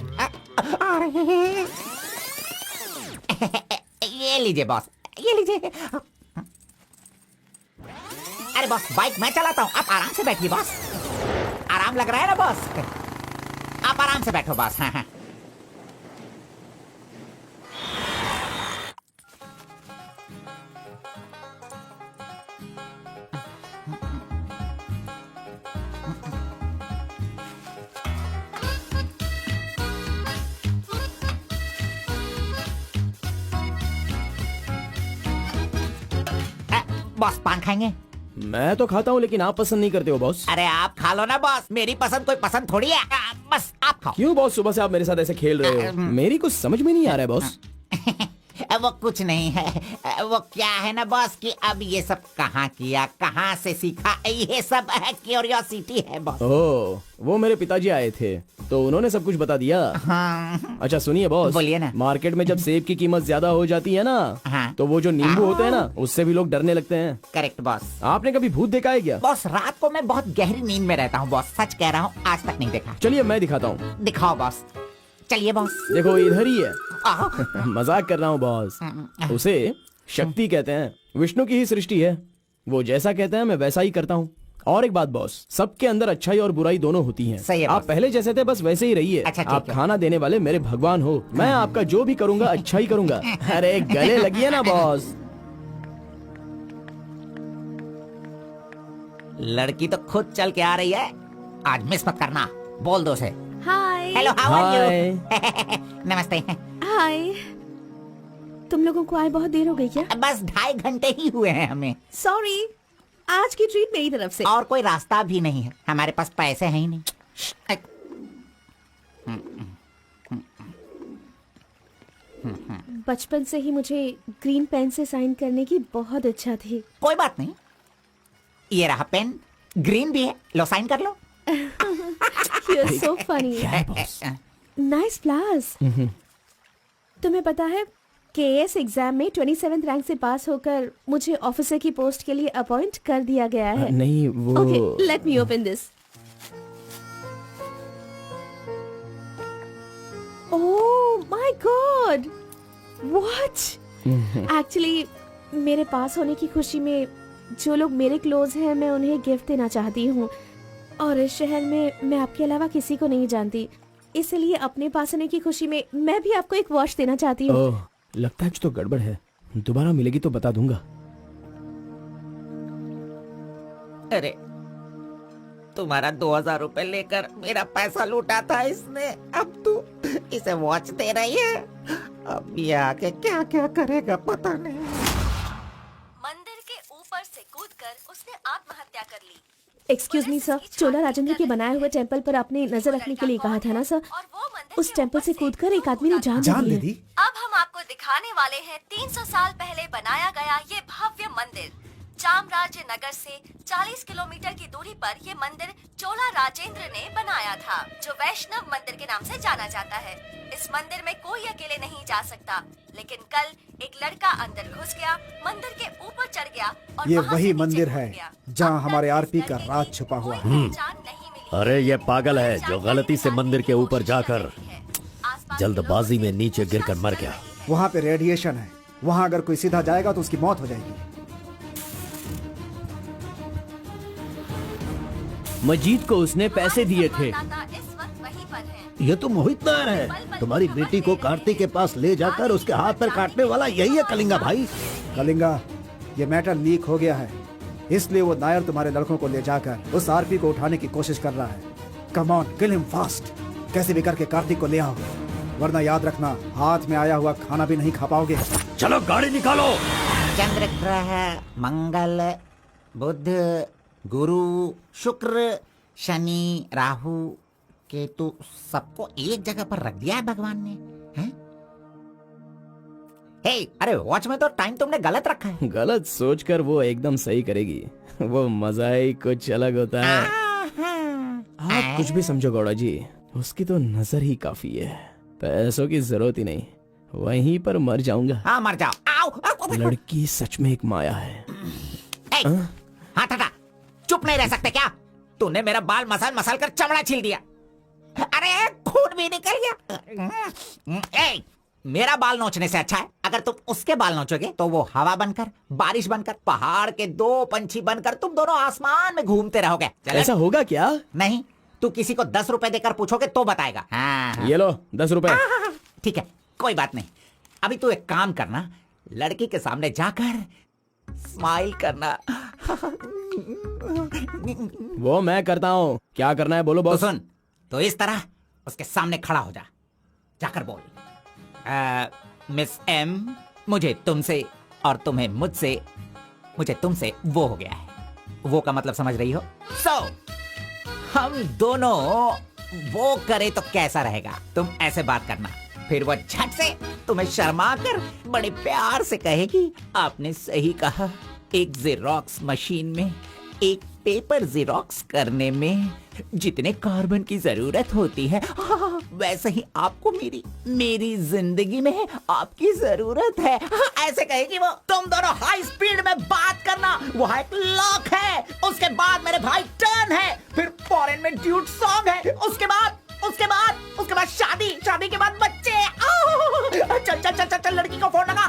ये लीजिए बॉस, ये लीजिए। अरे बॉस, बाइक मैं चलाता हूँ, आप आराम से बैठिए बॉस। आराम लग रहा है ना बॉस? आप आराम से बैठो बॉस। हाँ हाँ। बॉस पान खाएंगे? मैं तो खाता हूँ लेकिन आप पसंद नहीं करते हो बॉस। अरे आप खा लो ना बॉस, मेरी पसंद कोई पसंद थोड़ी है। बस आप खाओ। क्यों बॉस, सुबह से आप मेरे साथ ऐसे खेल रहे हो? मेरी कुछ समझ में नहीं आ रहा है बॉस। वो कुछ नहीं है, वो क्या है ना बॉस कि अब ये सब कहाँ किया, कहाँ से सीखा, ये सब क्यूरियोसिटी है बॉस। ओह, वो मेरे पिताजी आए थे तो उन्होंने सब कुछ बता दिया। हाँ। अच्छा सुनिए बॉस, बोलिए ना। मार्केट में जब सेब की कीमत ज्यादा हो जाती है ना, हाँ। तो वो जो नींबू होते हैं ना, उससे भी लोग डरने लगते हैं। Correct boss. आपने कभी भूत देखा है क्या? बॉस रात को मैं बहुत गहरी नींद में रहता हूँ बॉस, सच कह रहा हूँ, आज तक नहीं देखा। चलिए मैं दिखाता हूँ। दिखाओ बॉस, चलिए बॉस। देखो इधर ही है। आह। मजाक कर रहा हूँ बॉस। उसे शक्ति कहते हैं, विष्णु की ही सृष्टि है। वो जैसा कहते हैं मैं वैसा ही करता हूँ। और एक बात बॉस, सबके अंदर अच्छाई और बुराई दोनों होती हैं। सही है आप बॉस। पहले जैसे थे बस वैसे ही रहिए। अच्छा, ठीक आप है। खाना देने वाले मेरे भगवान हो, मैं आपका जो भी करूंगा अच्छा ही करूंगा। अरे गले लगिए ना बॉस। लड़की तो खुद चल के आ रही है, आज मिस मत करना। बोल दो उसे। Hi. Hello, how are hi. You? नमस्ते। हाय। तुम लोगों को आए बहुत देर हो गई क्या? बस 2.5 घंटे ही हुए हैं हमें। सॉरी, आज की ट्रीट मेरी तरफ से। और कोई रास्ता भी नहीं है, हमारे पास पैसे हैं ही नहीं। बचपन से ही मुझे ग्रीन पेन से साइन करने की बहुत इच्छा थी। कोई बात नहीं, ये रहा पेन, ग्रीन भी है, लो साइन कर लो। You're so funny. Nice flowers. तुम्हें पता है केएस एग्जाम में 27th रैंक से पास होकर मुझे ऑफिसर की पोस्ट के लिए अपॉइंट कर दिया गया है। नहीं वो okay, let me open this. Oh my God, what? Actually मेरे पास होने की खुशी में जो लोग मेरे क्लोज हैं मैं उन्हें गिफ्ट देना चाहती हूँ, और इस शहर में मैं आपके अलावा किसी को नहीं जानती, इसलिए अपने पास होने की खुशी में मैं भी आपको एक वॉच देना चाहती हूँ। ओह, लगता है कुछ तो गड़बड़ है। दोबारा मिलेगी तो बता दूंगा। अरे तुम्हारा 2000 रुपए लेकर मेरा पैसा लूटा था इसने, अब तू इसे वॉच दे रही है। अब ये आके क्या क्या करेगा पता नहीं। मंदिर के ऊपर से कूदकर उसने आत्महत्या कर ली। एक्सक्यूज मी सर, चोला राजेंद्र के बनाए हुए टेम्पल पर आपने नजर रखने के लिए कहा था ना सर? और वो मंदिर उस टेम्पल से कूदकर एक आदमी ने जान जान दे ले दी है। दी। अब हम आपको दिखाने वाले हैं 300 साल पहले बनाया गया ये भव्य मंदिर। चामराज नगर से 40 किलोमीटर की दूरी पर ये मंदिर चोला राजेंद्र ने बनाया था, जो वैष्णव मंदिर के नाम से जाना जाता है। इस मंदिर में कोई अकेले नहीं जा सकता, लेकिन कल एक लड़का अंदर घुस गया, मंदिर के ऊपर चढ़ गया और ये वहां वही से नीचे मंदिर कूद है गया। जहाँ अब हमारे तक आरपी इस का लड़के राज की छुपा हुआ कोई है। पहचान नहीं मिली। अरे ये पागल है जो गलती से मंदिर के ऊपर जाकर जल्दबाजी में नीचे गिरकर मर गया। वहाँ पे रेडिएशन है, वहाँ अगर कोई सीधा जाएगा तो उसकी मौत हो जाएगी। मजीद को उसने पैसे दिए थे। इस वक्त वहीं पर है। ये तो मोहित नायर है। तुम्हारी बेटी को कार्तिक के पास ले जाकर उसके हाथ पर काटने वाला यही है कलिंगा भाई। कलिंगा, ये मैटर लीक हो गया है, इसलिए वो नायर तुम्हारे लड़कों को ले जाकर उस आरपी को उठाने की कोशिश कर रहा है। Come on, kill him fast. कैसे भी करके कार्तिक को ले आओ, वरना याद रखना हाथ में आया हुआ खाना भी नहीं खा पाओगे। चलो गाड़ी निकालो। चंद्र ग्रह, मंगल, बुध, गुरु, शुक्र, शनि, राहु, केतु, सबको एक जगह पर रख दिया है भगवान ने, हैं? हे, अरे वॉच में तो टाइम तुमने गलत रखा है। गलत सोचकर वो एकदम सही करेगी। वो मजा ही कुछ अलग होता है। आप कुछ भी समझो गौड़ा जी, उसकी तो नजर ही काफी है, पैसों की जरूरत ही नहीं, वहीं पर मर जाऊंगा। हाँ मर जाओ। आओ, आओ। लड़की सच में एक माया है। हाथ हटा, चुप नहीं रह सकते क्या? तूने मेरा बाल मसल मसल कर चमड़ा छील दिया। अरे खून भी निकल गया। ए, मेरा बाल नोचने से अच्छा है अगर तुम उसके बाल नोचोगे तो वो हवा बनकर, बारिश बनकर, पहाड़ के 2 पंछी बनकर तुम दोनों आसमान में घूमते रहोगे। ऐसा होगा क्या? नहीं, तू किसी को 10 रुपए देकर पूछोगे तो बताएगा। हाँ। ये लो 10 रुपए। ठीक है, कोई बात नहीं। अभी तू एक काम करना, लड़की के सामने जाकर स्माइल करना। वो मैं करता हूँ, क्या करना है बोलो तो बॉस। सुन, तो इस तरह उसके सामने खड़ा हो जा, जाकर बोल, मिस एम, मुझे तुमसे और तुम्हें मुझसे, मुझे तुमसे वो हो गया है। वो का मतलब समझ रही हो? हम दोनों वो करे तो कैसा रहेगा? तुम ऐसे बात करना, फिर वो झट से तुम्हें शर्मा कर बड़े प्यार से कहेगी, आपने सही कहा, एक जेरोक्स मशीन में एक पेपर जेरोक्स करने में जितने कार्बन की जरूरत होती है, वैसे ही आपको मेरी जिंदगी में आपकी जरूरत है। ऐसे कहेगी वो। तुम दोनों हाई स्पीड में बात करना, वहाँ एक लॉक है, उसके बाद मेरे भाई टर्न है, फिर फॉरेन में ड्यूट सॉन्ग है, उसके बाद शादी के बाद बच्चे। चल लड़की को फोन लगा।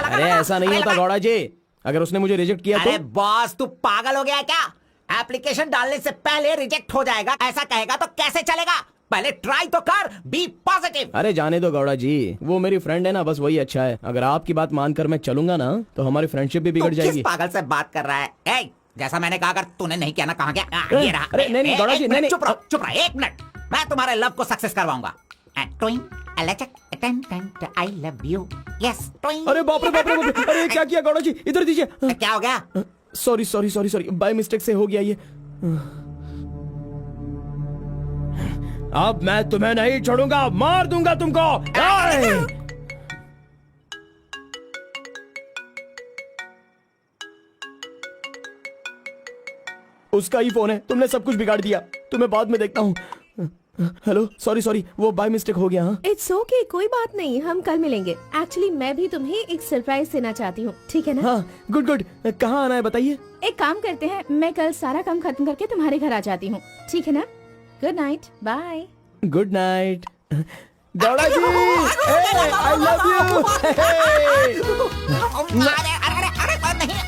अरे ऐसा नहीं होता गौड़ा जी, अगर उसने मुझे रिजेक्ट किया अरे तो? बॉस, तू पागल हो गया है क्या? एप्लीकेशन डालने से पहले रिजेक्ट हो जाएगा, ऐसा कहेगा तो कैसे चलेगा? पहले ट्राई तो कर, बी पॉजिटिव। अरे जाने दो गौड़ा जी, वो मेरी फ्रेंड है ना, बस वही अच्छा है। अगर आपकी बात मानकर मैं चलूंगा ना तो हमारी फ्रेंडशिप भी बिगड़ जाएगी। किस पागल से बात कर रहा है? ए, जैसा मैंने कहा, अगर तूने नहीं किया ना, कहाँ गया? ये रहा। अरे नहीं गौड़ा जी, नहीं। चुप रहो, 1 मिनट, मैं तुम्हारे लव को सक्सेस करवाऊंगा। आई लव यू। यस। अरे बाप रे बाप रे बाप रे, अरे क्या किया गौड़ा जी, इधर दीजिए। क्या हो गया? Sorry sorry sorry sorry, by mistake से हो गया ये। अब मैं तुम्हें नहीं छोड़ूंगा, मार दूंगा तुमको। आए! उसका ही फोन है, तुमने सब कुछ बिगाड़ दिया। तुम्हें बाद में देखता हूँ। हेलो, सॉरी सॉरी, वो बाय मिस्टेक हो गया। हाँ इट्स ओके, कोई बात नहीं, हम कल मिलेंगे। एक्चुअली मैं भी तुम्हें एक सरप्राइज देना चाहती हूँ, ठीक है ना? हाँ, गुड गुड। कहाँ आना है बताइए। एक काम करते हैं, मैं कल सारा काम खत्म करके तुम्हारे घर आ जाती हूँ, ठीक है ना? Good night, bye. Good night Gowda ji, I love you. अरे अरे अरे अरे नहीं,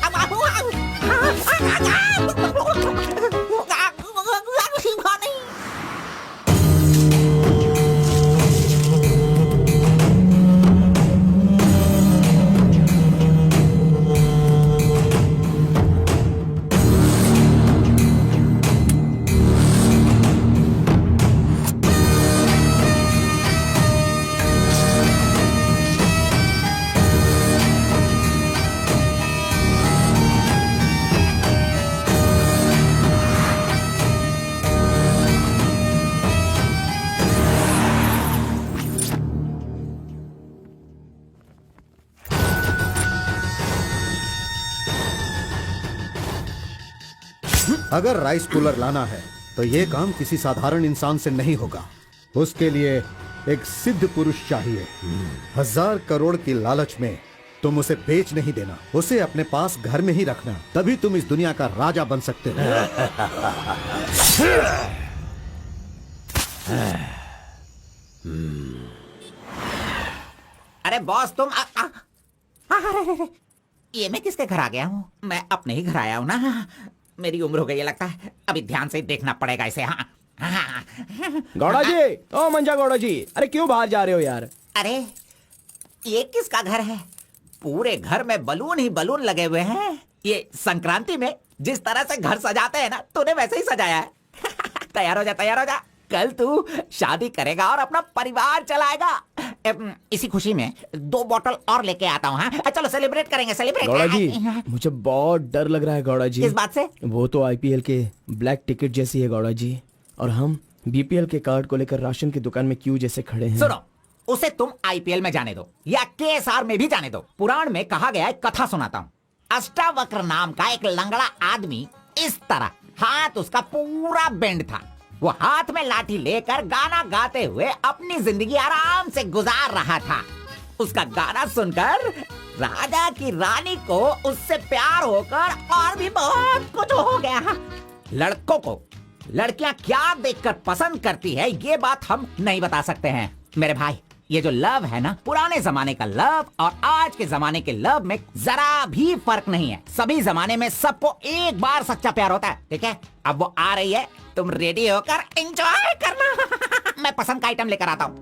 अगर राइस कूलर लाना है तो ये काम किसी साधारण इंसान से नहीं होगा। उसके लिए एक सिद्ध पुरुष चाहिए। 1000 करोड़ की लालच में तुम उसे बेच नहीं देना, उसे अपने पास घर में ही रखना, तभी तुम इस दुनिया का राजा बन सकते हो। अरे बॉस तुम अरे, ये मैं किसके घर आ गया हूँ? मैं अपने ही घर आया हूँ ना। मेरी उम्र हो गई है लगता है, अभी ध्यान से देखना पड़ेगा इसे। हाँ गौड़ा जी, ओ मंजा गौड़ा जी, अरे क्यों बाहर जा रहे हो यार? अरे ये किसका घर है? पूरे घर में बलून ही बलून लगे हुए हैं। ये संक्रांति में जिस तरह से घर सजाते हैं ना, तूने वैसे ही सजाया है। तैयार हो जा, तैयार हो जा, कल तू शादी करेगा और अपना परिवार चलाएगा। इसी खुशी में 2 बॉटल और लेके आता हूँ। हाँ चलो सेलिब्रेट करेंगे, सेलिब्रेट। गौड़ा जी, मुझे बहुत डर लग रहा है गौड़ा जी। किस बात से? वो तो आईपीएल के ब्लैक टिकट जैसी है गौड़ा जी, और हम बीपीएल के कार्ड को लेकर राशन की दुकान में क्यू जैसे खड़े हैं। सुनो, उसे तुम आईपीएल में जाने दो या केएसआर में भी जाने दो। पुराण में कहा गया है, कथा सुनाता हूँ। अष्टावक्र नाम का एक लंगड़ा आदमी, इस तरह हाथ उसका पूरा बेंड था। वो हाथ में लाठी लेकर गाना गाते हुए अपनी जिंदगी आराम से गुजार रहा था। उसका गाना सुनकर राजा की रानी को उससे प्यार होकर और भी बहुत कुछ हो गया। लड़कों को लड़कियां क्या देखकर पसंद करती है, ये बात हम नहीं बता सकते हैं मेरे भाई। ये जो लव है ना, पुराने जमाने का लव और आज के जमाने के लव में जरा भी फर्क नहीं है। सभी जमाने में सबको एक बार सच्चा प्यार होता है, ठीक है? अब वो आ रही है, तुम रेडी होकर एंजॉय करना। मैं पसंद का आइटम लेकर आता हूँ।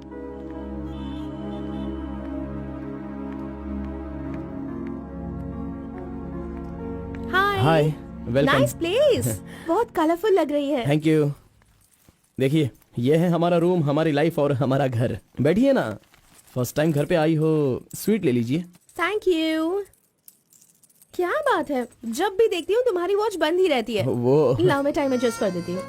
हाय, वेलकम। नाइस प्लेस, बहुत कलरफुल लग रही है। Thank you. देखिए, ये है हमारा रूम, हमारी लाइफ और हमारा घर। बैठिए ना, फर्स्ट टाइम घर पे आई हो, स्वीट ले लीजिए। Thank you. क्या बात है, जब भी देखती हूँ तुम्हारी वॉच बंद ही रहती है। वो लाओ मैं टाइम एडजस्ट कर देती हूँ।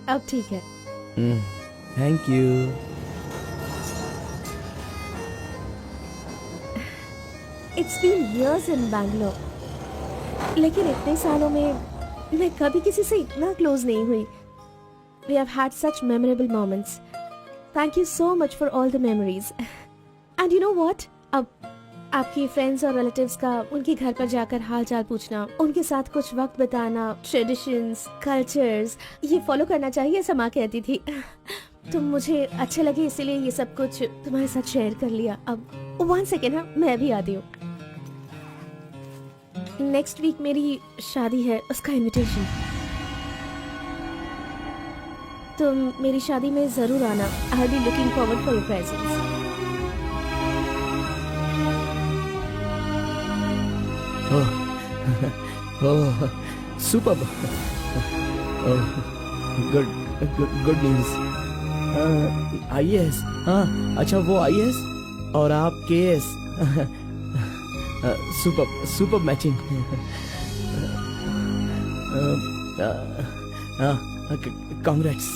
अब ठीक है। Thank you. It's been years in Bangalore, लेकिन इतने सालों में मैं कभी किसी से इतना क्लोज नहीं हुई। We have had such memorable moments. Thank you so much for all the memories. And you know what, अब आपकी फ्रेंड्स और रिलेटिव्स का उनके घर पर जाकर हाल चाल पूछना, उनके साथ कुछ वक्त बिताना, ट्रेडिशंस, कल्चर्स, ये फॉलो करना चाहिए, ऐसा माँ कहती थी। तुम मुझे अच्छे लगे, इसीलिए ये सब कुछ तुम्हारे साथ शेयर कर लिया। अब 1 सेकेंड, हाँ मैं भी आती हूँ। नेक्स्ट वीक मेरी शादी है, उसका इनविटेशन। तुम मेरी शादी में जरूर आना। I will be looking forward for your presence. Super. Good news. IAS? हाँ, अच्छा वो आईएएस और आप KS. Super matching. Congrats.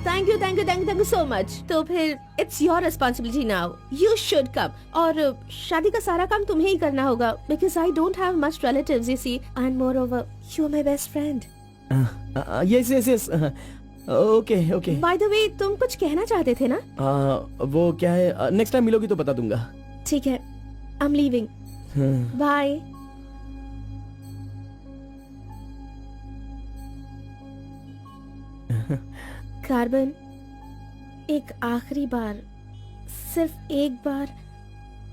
Thank you so much. तो फिर it's your responsibility now, you should come. और शादी का सारा काम तुम्हें ही करना होगा, because I don't have much relatives you see, and moreover you are my best friend. Yes. Okay. By the way, तुम कुछ कहना चाहते थे ना? वो क्या है, नेक्स्ट टाइम मिलोगी तो बता दूंगा। ठीक है, I am leaving, bye. Carbon, एक आखिरी बार, सिर्फ एक बार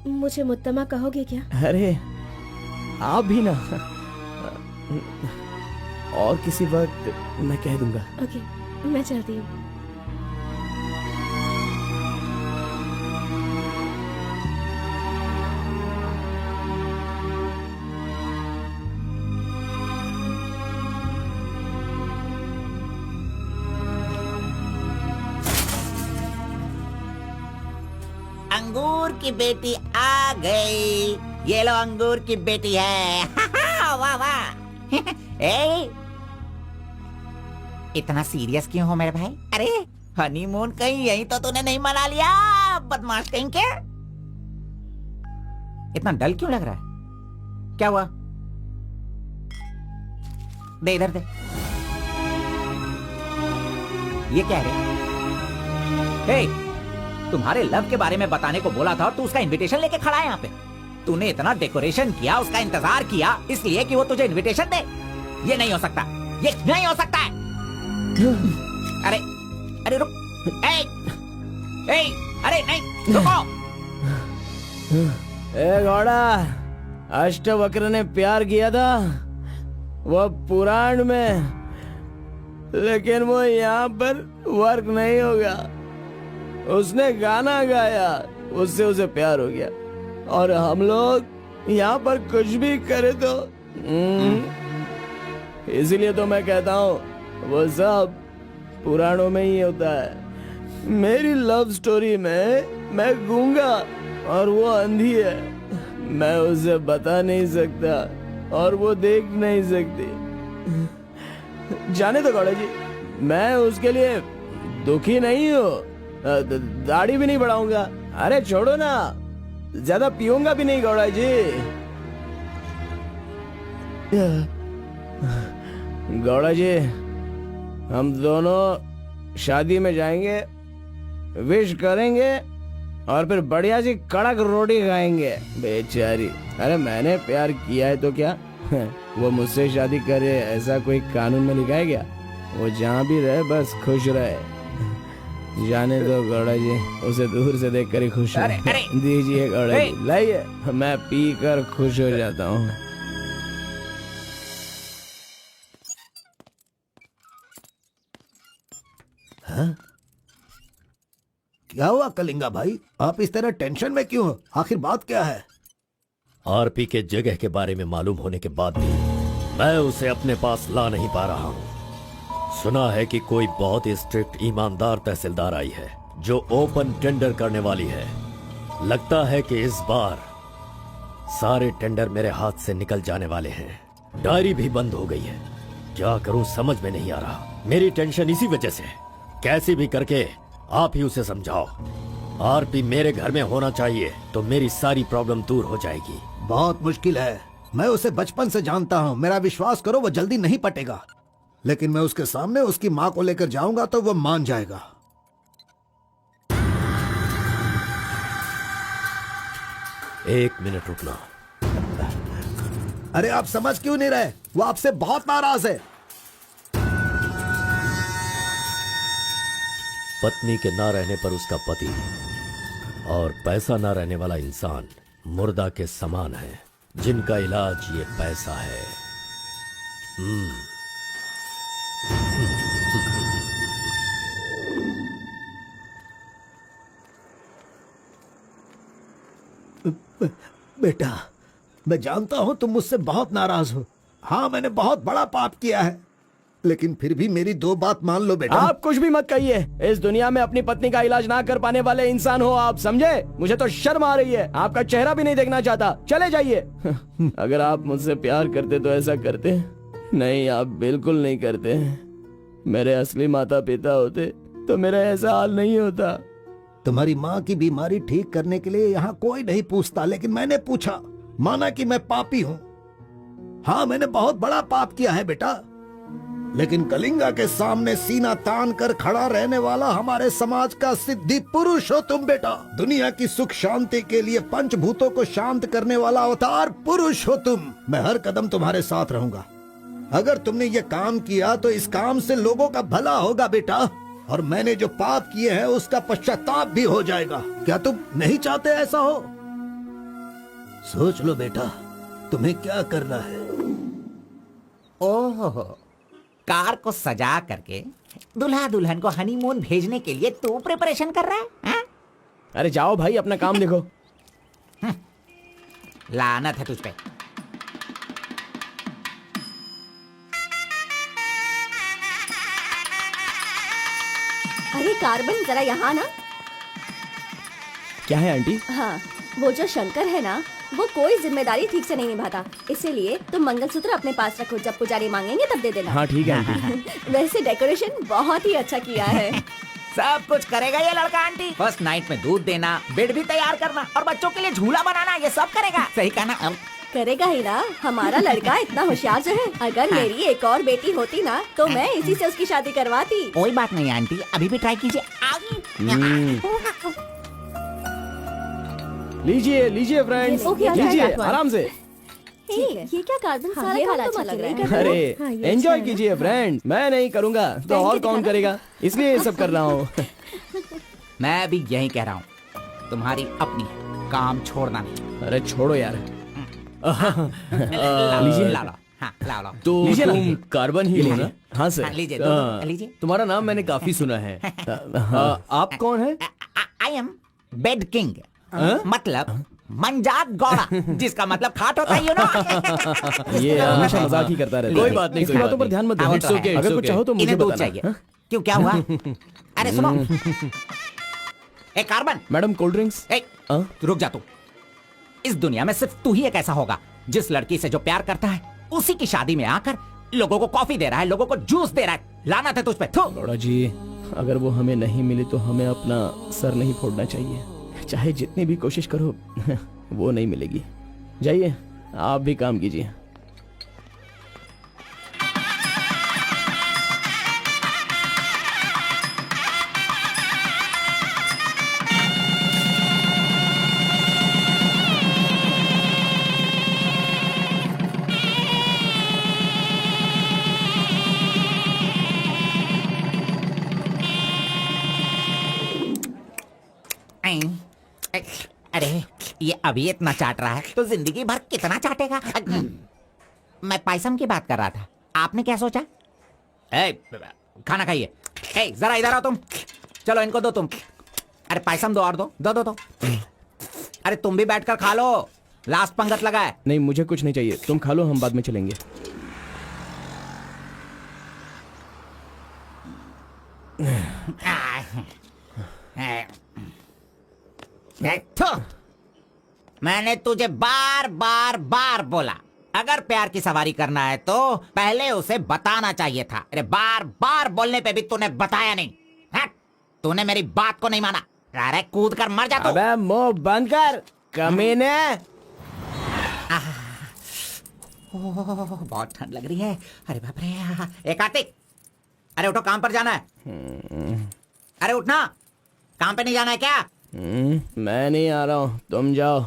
मुझे मुत्तमा कहोगे क्या? अरे आप भी ना, और किसी वक्त मैं कह दूंगा। ओके, मैं चलती हूँ। अंगूर की बेटी आ गई। ये लो अंगूर की बेटी है। वाह वाह। ए, इतना सीरियस क्यों हो मेरे भाई? अरे हनीमून कहीं यहीं तो तूने नहीं मना लिया, बदमाश कहीं के? इतना डल क्यों लग रहा है? क्या हुआ? दे इधर दे। ये क्या है? हे, तुम्हारे लव के बारे में बताने को बोला था और तू उसका इनविटेशन लेके खड़ा है यहाँ पे। तूने इतना डेकोरेशन किया, उसका इंतजार किया इसलिए कि वो तुझे इनविटेशन दे। ये नहीं हो सकता, ये नहीं हो सकता है। अरे अरे रुक। अरे नहीं, रुको। ए घोड़ा, अष्टवक्र ने प्यार किया था वो पुराण में, लेकिन वो यहाँ पर वर्क नहीं होगा। उसने गाना गाया, उससे उसे प्यार हो गया, और हम लोग यहाँ पर कुछ भी करे तो इसीलिए तो मैं कहता हूँ वो सब पुराणों में ही होता है। मेरी लव स्टोरी में मैं गूंगा और वो अंधी है। मैं उसे बता नहीं सकता और वो देख नहीं सकती। जाने दो गौड़ा जी, मैं उसके लिए दुखी नहीं हूँ, दाढ़ी भी नहीं बढ़ाऊंगा। अरे छोड़ो ना, ज्यादा पीऊंगा भी नहीं गौड़ा जी। गौड़ा जी, हम दोनों शादी में जाएंगे, विश करेंगे और फिर बढ़िया सी कड़क रोटी खाएंगे। बेचारी, अरे मैंने प्यार किया है तो क्या वो मुझसे शादी करे ऐसा कोई कानून में लिखा है क्या? वो जहाँ भी रहे बस खुश रहे। जाने दो गौड़ा जी, उसे दूर से देख कर ही खुश है। दीजिए गौड़ा जी, लाइए, मैं पी कर खुश हो जाता हूँ। क्या हुआ कलिंगा भाई, आप इस तरह टेंशन में क्यों हो? आखिर बात क्या है? आरपी के जगह के बारे में मालूम होने के बाद भी मैं उसे अपने पास ला नहीं पा रहा हूँ। सुना है कि कोई बहुत ही स्ट्रिक्ट ईमानदार तहसीलदार आई है जो ओपन टेंडर करने वाली है। लगता है कि इस बार सारे टेंडर मेरे हाथ से निकल जाने वाले हैं। डायरी भी बंद हो गई है। क्या करूं समझ में नहीं आ रहा। मेरी टेंशन इसी वजह से है। कैसे भी करके आप ही उसे समझाओ। आरपी मेरे घर में होना चाहिए तो मेरी सारी प्रॉब्लम दूर हो जाएगी। बहुत मुश्किल है। मैं उसे बचपन से जानता हूँ, मेरा विश्वास करो वो जल्दी नहीं पटेगा। लेकिन मैं उसके सामने उसकी माँ को लेकर जाऊंगा तो वो मान जाएगा। एक मिनट रुकना। अरे आप समझ क्यों नहीं रहे? वो आपसे बहुत नाराज है। पत्नी के ना रहने पर उसका पति और पैसा ना रहने वाला इंसान मुर्दा के समान है, जिनका इलाज ये पैसा है। बेटा, मैं जानता हूं तुम मुझसे बहुत नाराज हो। हाँ, मैंने बहुत बड़ा पाप किया है। लेकिन फिर भी मेरी दो बात मान लो बेटा। आप कुछ भी मत कहिए। इस दुनिया में अपनी पत्नी का इलाज ना कर पाने वाले इंसान हो आप, समझे? मुझे तो शर्म आ रही है, आपका चेहरा भी नहीं देखना चाहता। चले जाइए। अगर आप मुझसे प्यार करते तो ऐसा करते? नहीं, आप बिल्कुल नहीं करते। मेरे असली माता पिता होते तो मेरा ऐसा हाल नहीं होता। तुम्हारी माँ की बीमारी ठीक करने के लिए यहाँ कोई नहीं पूछता, लेकिन मैंने पूछा। माना कि मैं पापी हूँ। हाँ, मैंने बहुत बड़ा पाप किया है बेटा, लेकिन कलिंगा के सामने सीना तान कर खड़ा रहने वाला हमारे समाज का सिद्धि पुरुष हो तुम बेटा। दुनिया की सुख शांति के लिए पंचभूतों को शांत करने वाला अवतार पुरुष हो तुम। मैं हर कदम तुम्हारे साथ रहूंगा। अगर तुमने ये काम किया तो इस काम से लोगों का भला होगा बेटा, और मैंने जो पाप किए हैं उसका पश्चाताप भी हो जाएगा। क्या तुम नहीं चाहते ऐसा हो? सोच लो बेटा, तुम्हें क्या करना है। ओहो, कार को सजा करके दुल्हा दुल्हन को हनीमून भेजने के लिए तू प्रिपरेशन कर रहा है, हाँ? अरे जाओ भाई, अपना काम देखो। लानत है तुझ पे। अरे कार्बन, जरा यहाँ ना। क्या है आंटी? हाँ, वो जो शंकर है ना, वो कोई जिम्मेदारी ठीक से नहीं निभाता। इसीलिए तुम मंगलसूत्र अपने पास रखो, जब पुजारी मांगेंगे तब दे देना। हाँ ठीक है आंटी। वैसे डेकोरेशन बहुत ही अच्छा किया है। सब कुछ करेगा ये लड़का आंटी। फर्स्ट नाइट में दूध देना, बेड भी तैयार करना और बच्चों के लिए झूला बनाना, ये सब करेगा। सही कहा ना? करेगा ही ना, हमारा लड़का इतना होशियार जो है। अगर मेरी एक और बेटी होती ना तो मैं इसी से उसकी शादी करवाती। कोई बात नहीं आंटी, अभी भी ट्राई कीजिए। लीजिए लीजिए फ्रेंड्स, ओके, आ लीजिए जाएगा। आराम से। ये क्या कार्बन, सारा ये काम वाला तुम अच्छा अकेले लग कर रहा है। रहे हो। अरे हाँ, ये एंजॉय अच्छा है। कीजिए फ्रेंड, मैं नहीं करूँगा तो और कौन करेगा, इसलिए ये सब कर रहा हूँ। मैं भी यही कह रहा हूँ, तुम्हारी अपनी है, काम छोड़ना नहीं। अरे छोड़ो यार। लीजिए, ला लो। हाँ, ला लो। तो लीजिए ना, तुम लीजिए। कार्बन ही हो ना? हाँ सर। हाँ, लीजिए, दो, लीजिए। तुम्हारा नाम मैंने काफी सुना है। आप कौन है? आई एम बेड किंग, मतलब मंजात गौड़ा, जिसका मतलब खाट होता है, यू नो। ये हमेशा मजाक ही करता रहता है। कोई बात नहीं, इसकी बातों पर ध्यान मत दो। हाँ, It's तो है। okay, अगर कुछ चाहो तो मुझे इन्हें दूध बताना। चाहिए। क्यों, क्या हुआ? अरे सुनो, ए कार्बन, मैडम कोल्ड ड्रिंक्स। ए, तू रुक जा। तू इस दुनिया में सिर्फ तू ही एक ऐसा होगा जिस लड़की से जो प्यार करता है उसी की शादी में आकर लोगों को कॉफी दे रहा है, लोगों को जूस दे रहा है। लानत है तुझ पे। थू। गौड़ा जी, अगर वो हमें नहीं मिली तो हमें अपना सर नहीं फोड़ना चाहिए। चाहे जितनी भी कोशिश करो वो नहीं मिलेगी। जाइए, आप भी काम कीजिए। अरे ये अभी इतना चाट रहा है तो जिंदगी भर कितना चाटेगा। मैं पायसम की बात कर रहा था, आपने क्या सोचा? खाना खाइए। जरा इधर आओ तुम। चलो इनको दो तुम। अरे पायसम दो और दो दो दो दो। अरे तुम भी बैठकर खा लो, लास्ट पंगत लगा है। नहीं, मुझे कुछ नहीं चाहिए, तुम खा लो, हम बाद में चलेंगे। मैंने तुझे बार बार बार बोला, अगर प्यार की सवारी करना है तो पहले उसे बताना चाहिए था। अरे बार बार बोलने पे भी तूने बताया नहीं। तूने मेरी बात को नहीं माना। अरे कूद कर मर जा तू। अबे मुंह बंद कर कमीने। बहुत ठंड लग रही है। अरे बाप रे। कार्तिक, अरे उठो, काम पर जाना है। अरे उठना, काम पे नहीं जाना है क्या? मैं नहीं आ रहा हूँ, तुम जाओ।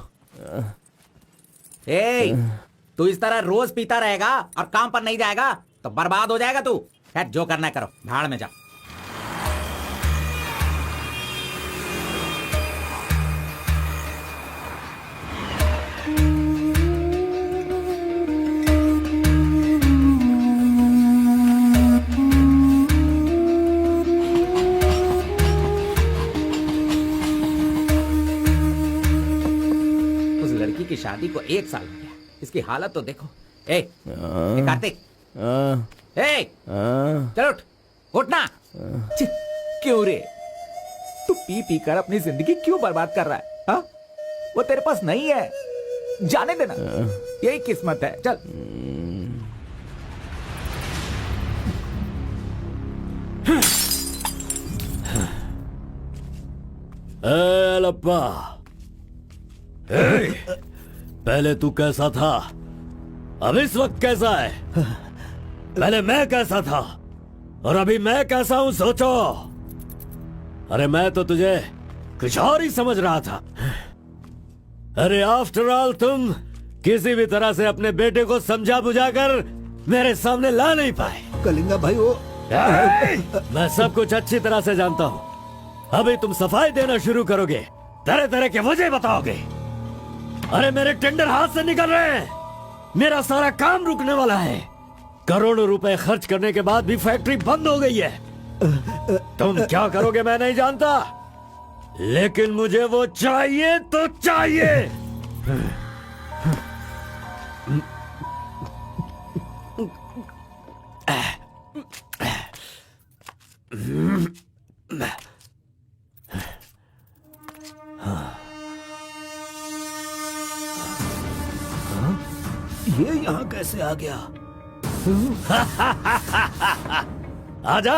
तू इस तरह रोज पीता रहेगा और काम पर नहीं जाएगा तो बर्बाद हो जाएगा तू। खैर जो करना है करो, भाड़ में जा। लड़की की शादी को 1 साल हो गया, इसकी हालत तो देखो। कार्तिक, चल उठ, उठना। क्यों रे, तू पी पी कर अपनी जिंदगी क्यों बर्बाद कर रहा है? हा? वो तेरे पास नहीं है, जाने देना, यही किस्मत है। चल। लप्पा, पहले तू कैसा था, अब इस वक्त कैसा है? पहले मैं कैसा था और अभी मैं कैसा हूं, सोचो। अरे मैं तो तुझे कुछ और ही समझ रहा था। अरे आफ्टर ऑल तुम किसी भी तरह से अपने बेटे को समझा बुझाकर मेरे सामने ला नहीं पाए। कलिंगा भाई वो मैं सब कुछ अच्छी तरह से जानता हूँ। अभी तुम सफाई देना शुरू करोगे, तरह तरह के वजह बताओगे। अरे मेरे टेंडर हाथ से निकल रहे हैं, मेरा सारा काम रुकने वाला है। करोड़ों रुपए खर्च करने के बाद भी फैक्ट्री बंद हो गई है। तुम क्या करोगे मैं नहीं जानता, लेकिन मुझे वो चाहिए तो चाहिए। ये यहाँ कैसे आ गया? आजा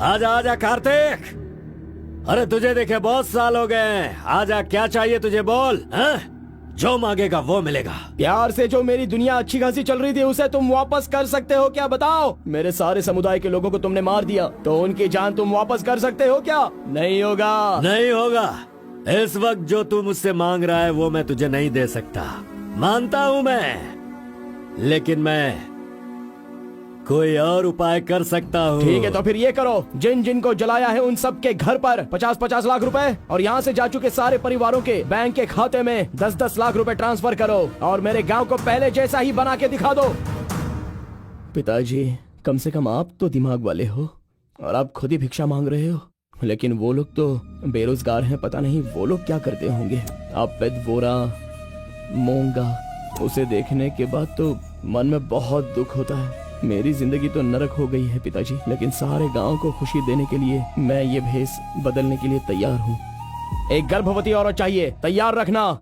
आजा आजा कार्तिक, अरे तुझे देखे बहुत साल हो गए। आजा, क्या चाहिए तुझे, बोल। जो मांगेगा वो मिलेगा। प्यार से जो मेरी दुनिया अच्छी खासी चल रही थी उसे तुम वापस कर सकते हो क्या, बताओ? मेरे सारे समुदाय के लोगों को तुमने मार दिया, तो उनकी जान तुम वापस कर सकते हो क्या? नहीं होगा। नहीं होगा। इस वक्त जो तू मुझसे मांग रहा है वो मैं तुझे नहीं दे सकता, मानता हूँ मैं, लेकिन मैं कोई और उपाय कर सकता हूँ। ठीक है, तो फिर ये करो, जिन जिन को जलाया है उन सब के घर पर 50-50 लाख रुपए और यहाँ से जा चुके सारे परिवारों के बैंक के खाते में 10-10 लाख रुपए ट्रांसफर करो और मेरे गांव को पहले जैसा ही बना के दिखा दो। पिताजी, कम से कम आप तो दिमाग वाले हो और आप खुद ही भिक्षा मांग रहे हो, लेकिन वो लोग तो बेरोजगार हैं, पता नहीं वो लोग क्या करते होंगे। आप पेद वोरा मोंगा, उसे देखने के बाद तो मन में बहुत दुख होता है। मेरी जिंदगी तो नरक हो गई है पिताजी, लेकिन सारे गांव को खुशी देने के लिए मैं ये भेष बदलने के लिए तैयार हूँ। एक गर्भवती औरत चाहिए, तैयार रखना।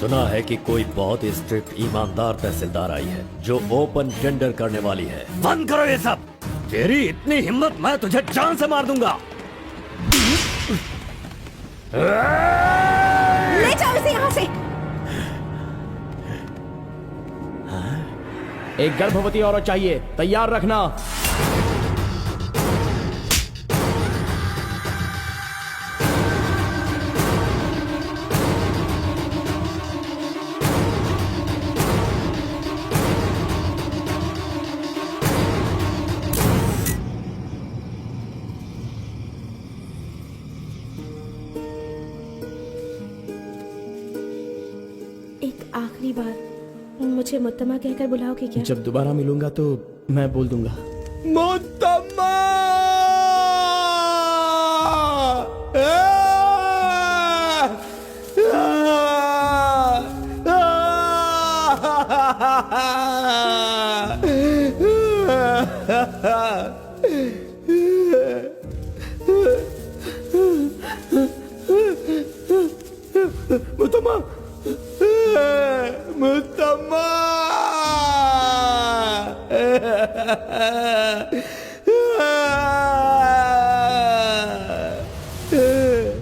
सुना है कि कोई बहुत ही स्ट्रिक्ट ईमानदार तहसीलदार आई है जो ओपन टेंडर करने वाली है। बंद करो ये सब। तेरी इतनी हिम्मत, मैं तुझे जान से मार दूंगा। ले जाओ इसे यहाँ से। एक गर्भवती औरत चाहिए, तैयार रखना। एक आखिरी बार मुझे मुत्तमा कहकर बुलाओगे क्या? जब दोबारा मिलूंगा तो मैं बोल दूंगा। मुत्तम्मा! मुत्तम्मा! मुत्तम्मा!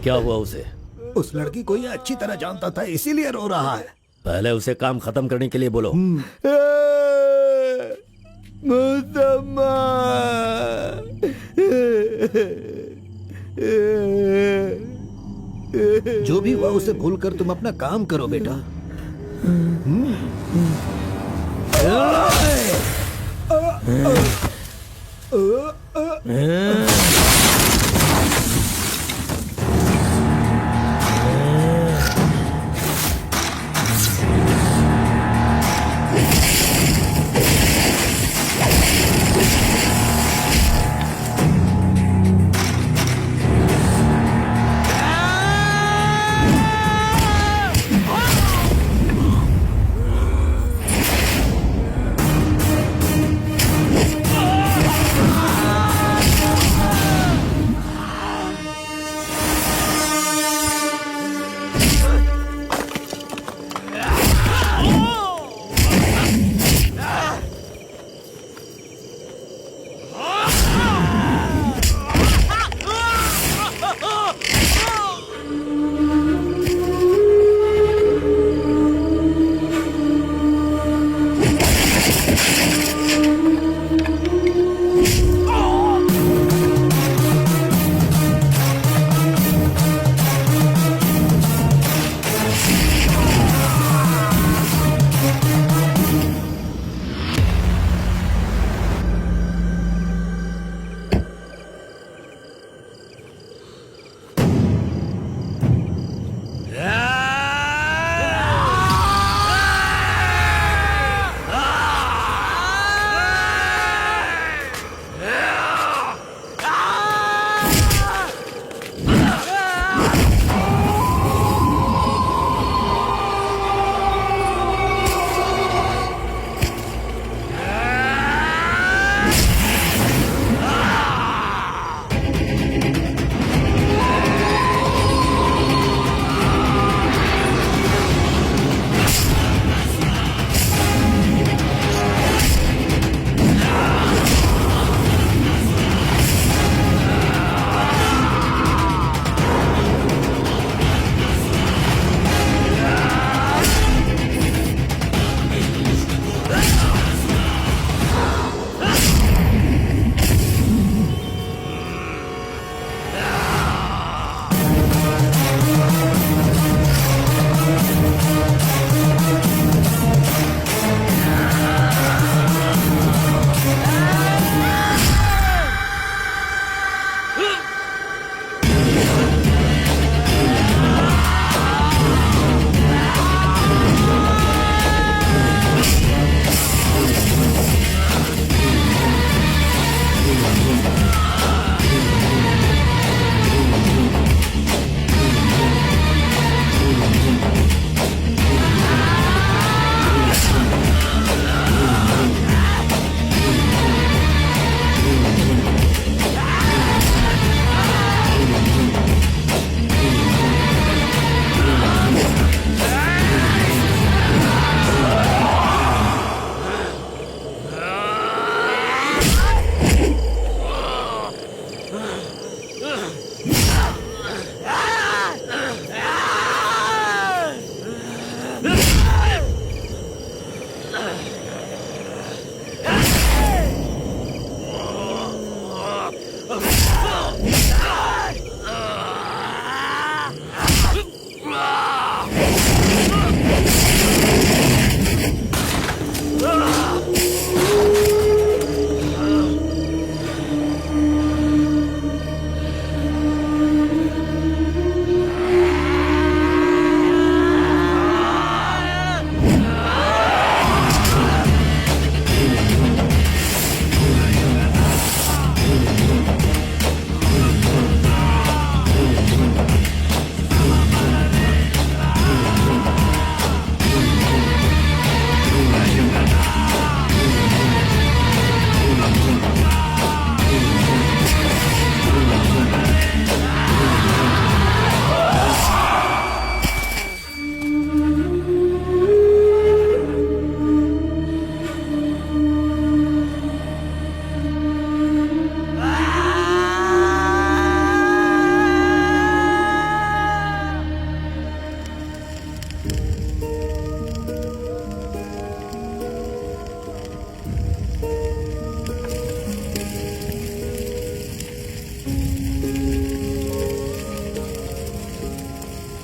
क्या हुआ उसे? उस लड़की को ये अच्छी तरह जानता था, इसीलिए रो रहा है। पहले उसे काम खत्म करने के लिए बोलो। मुत्तम्मा! जो भी हुआ उसे भूलकर तुम अपना काम करो बेटा।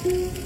है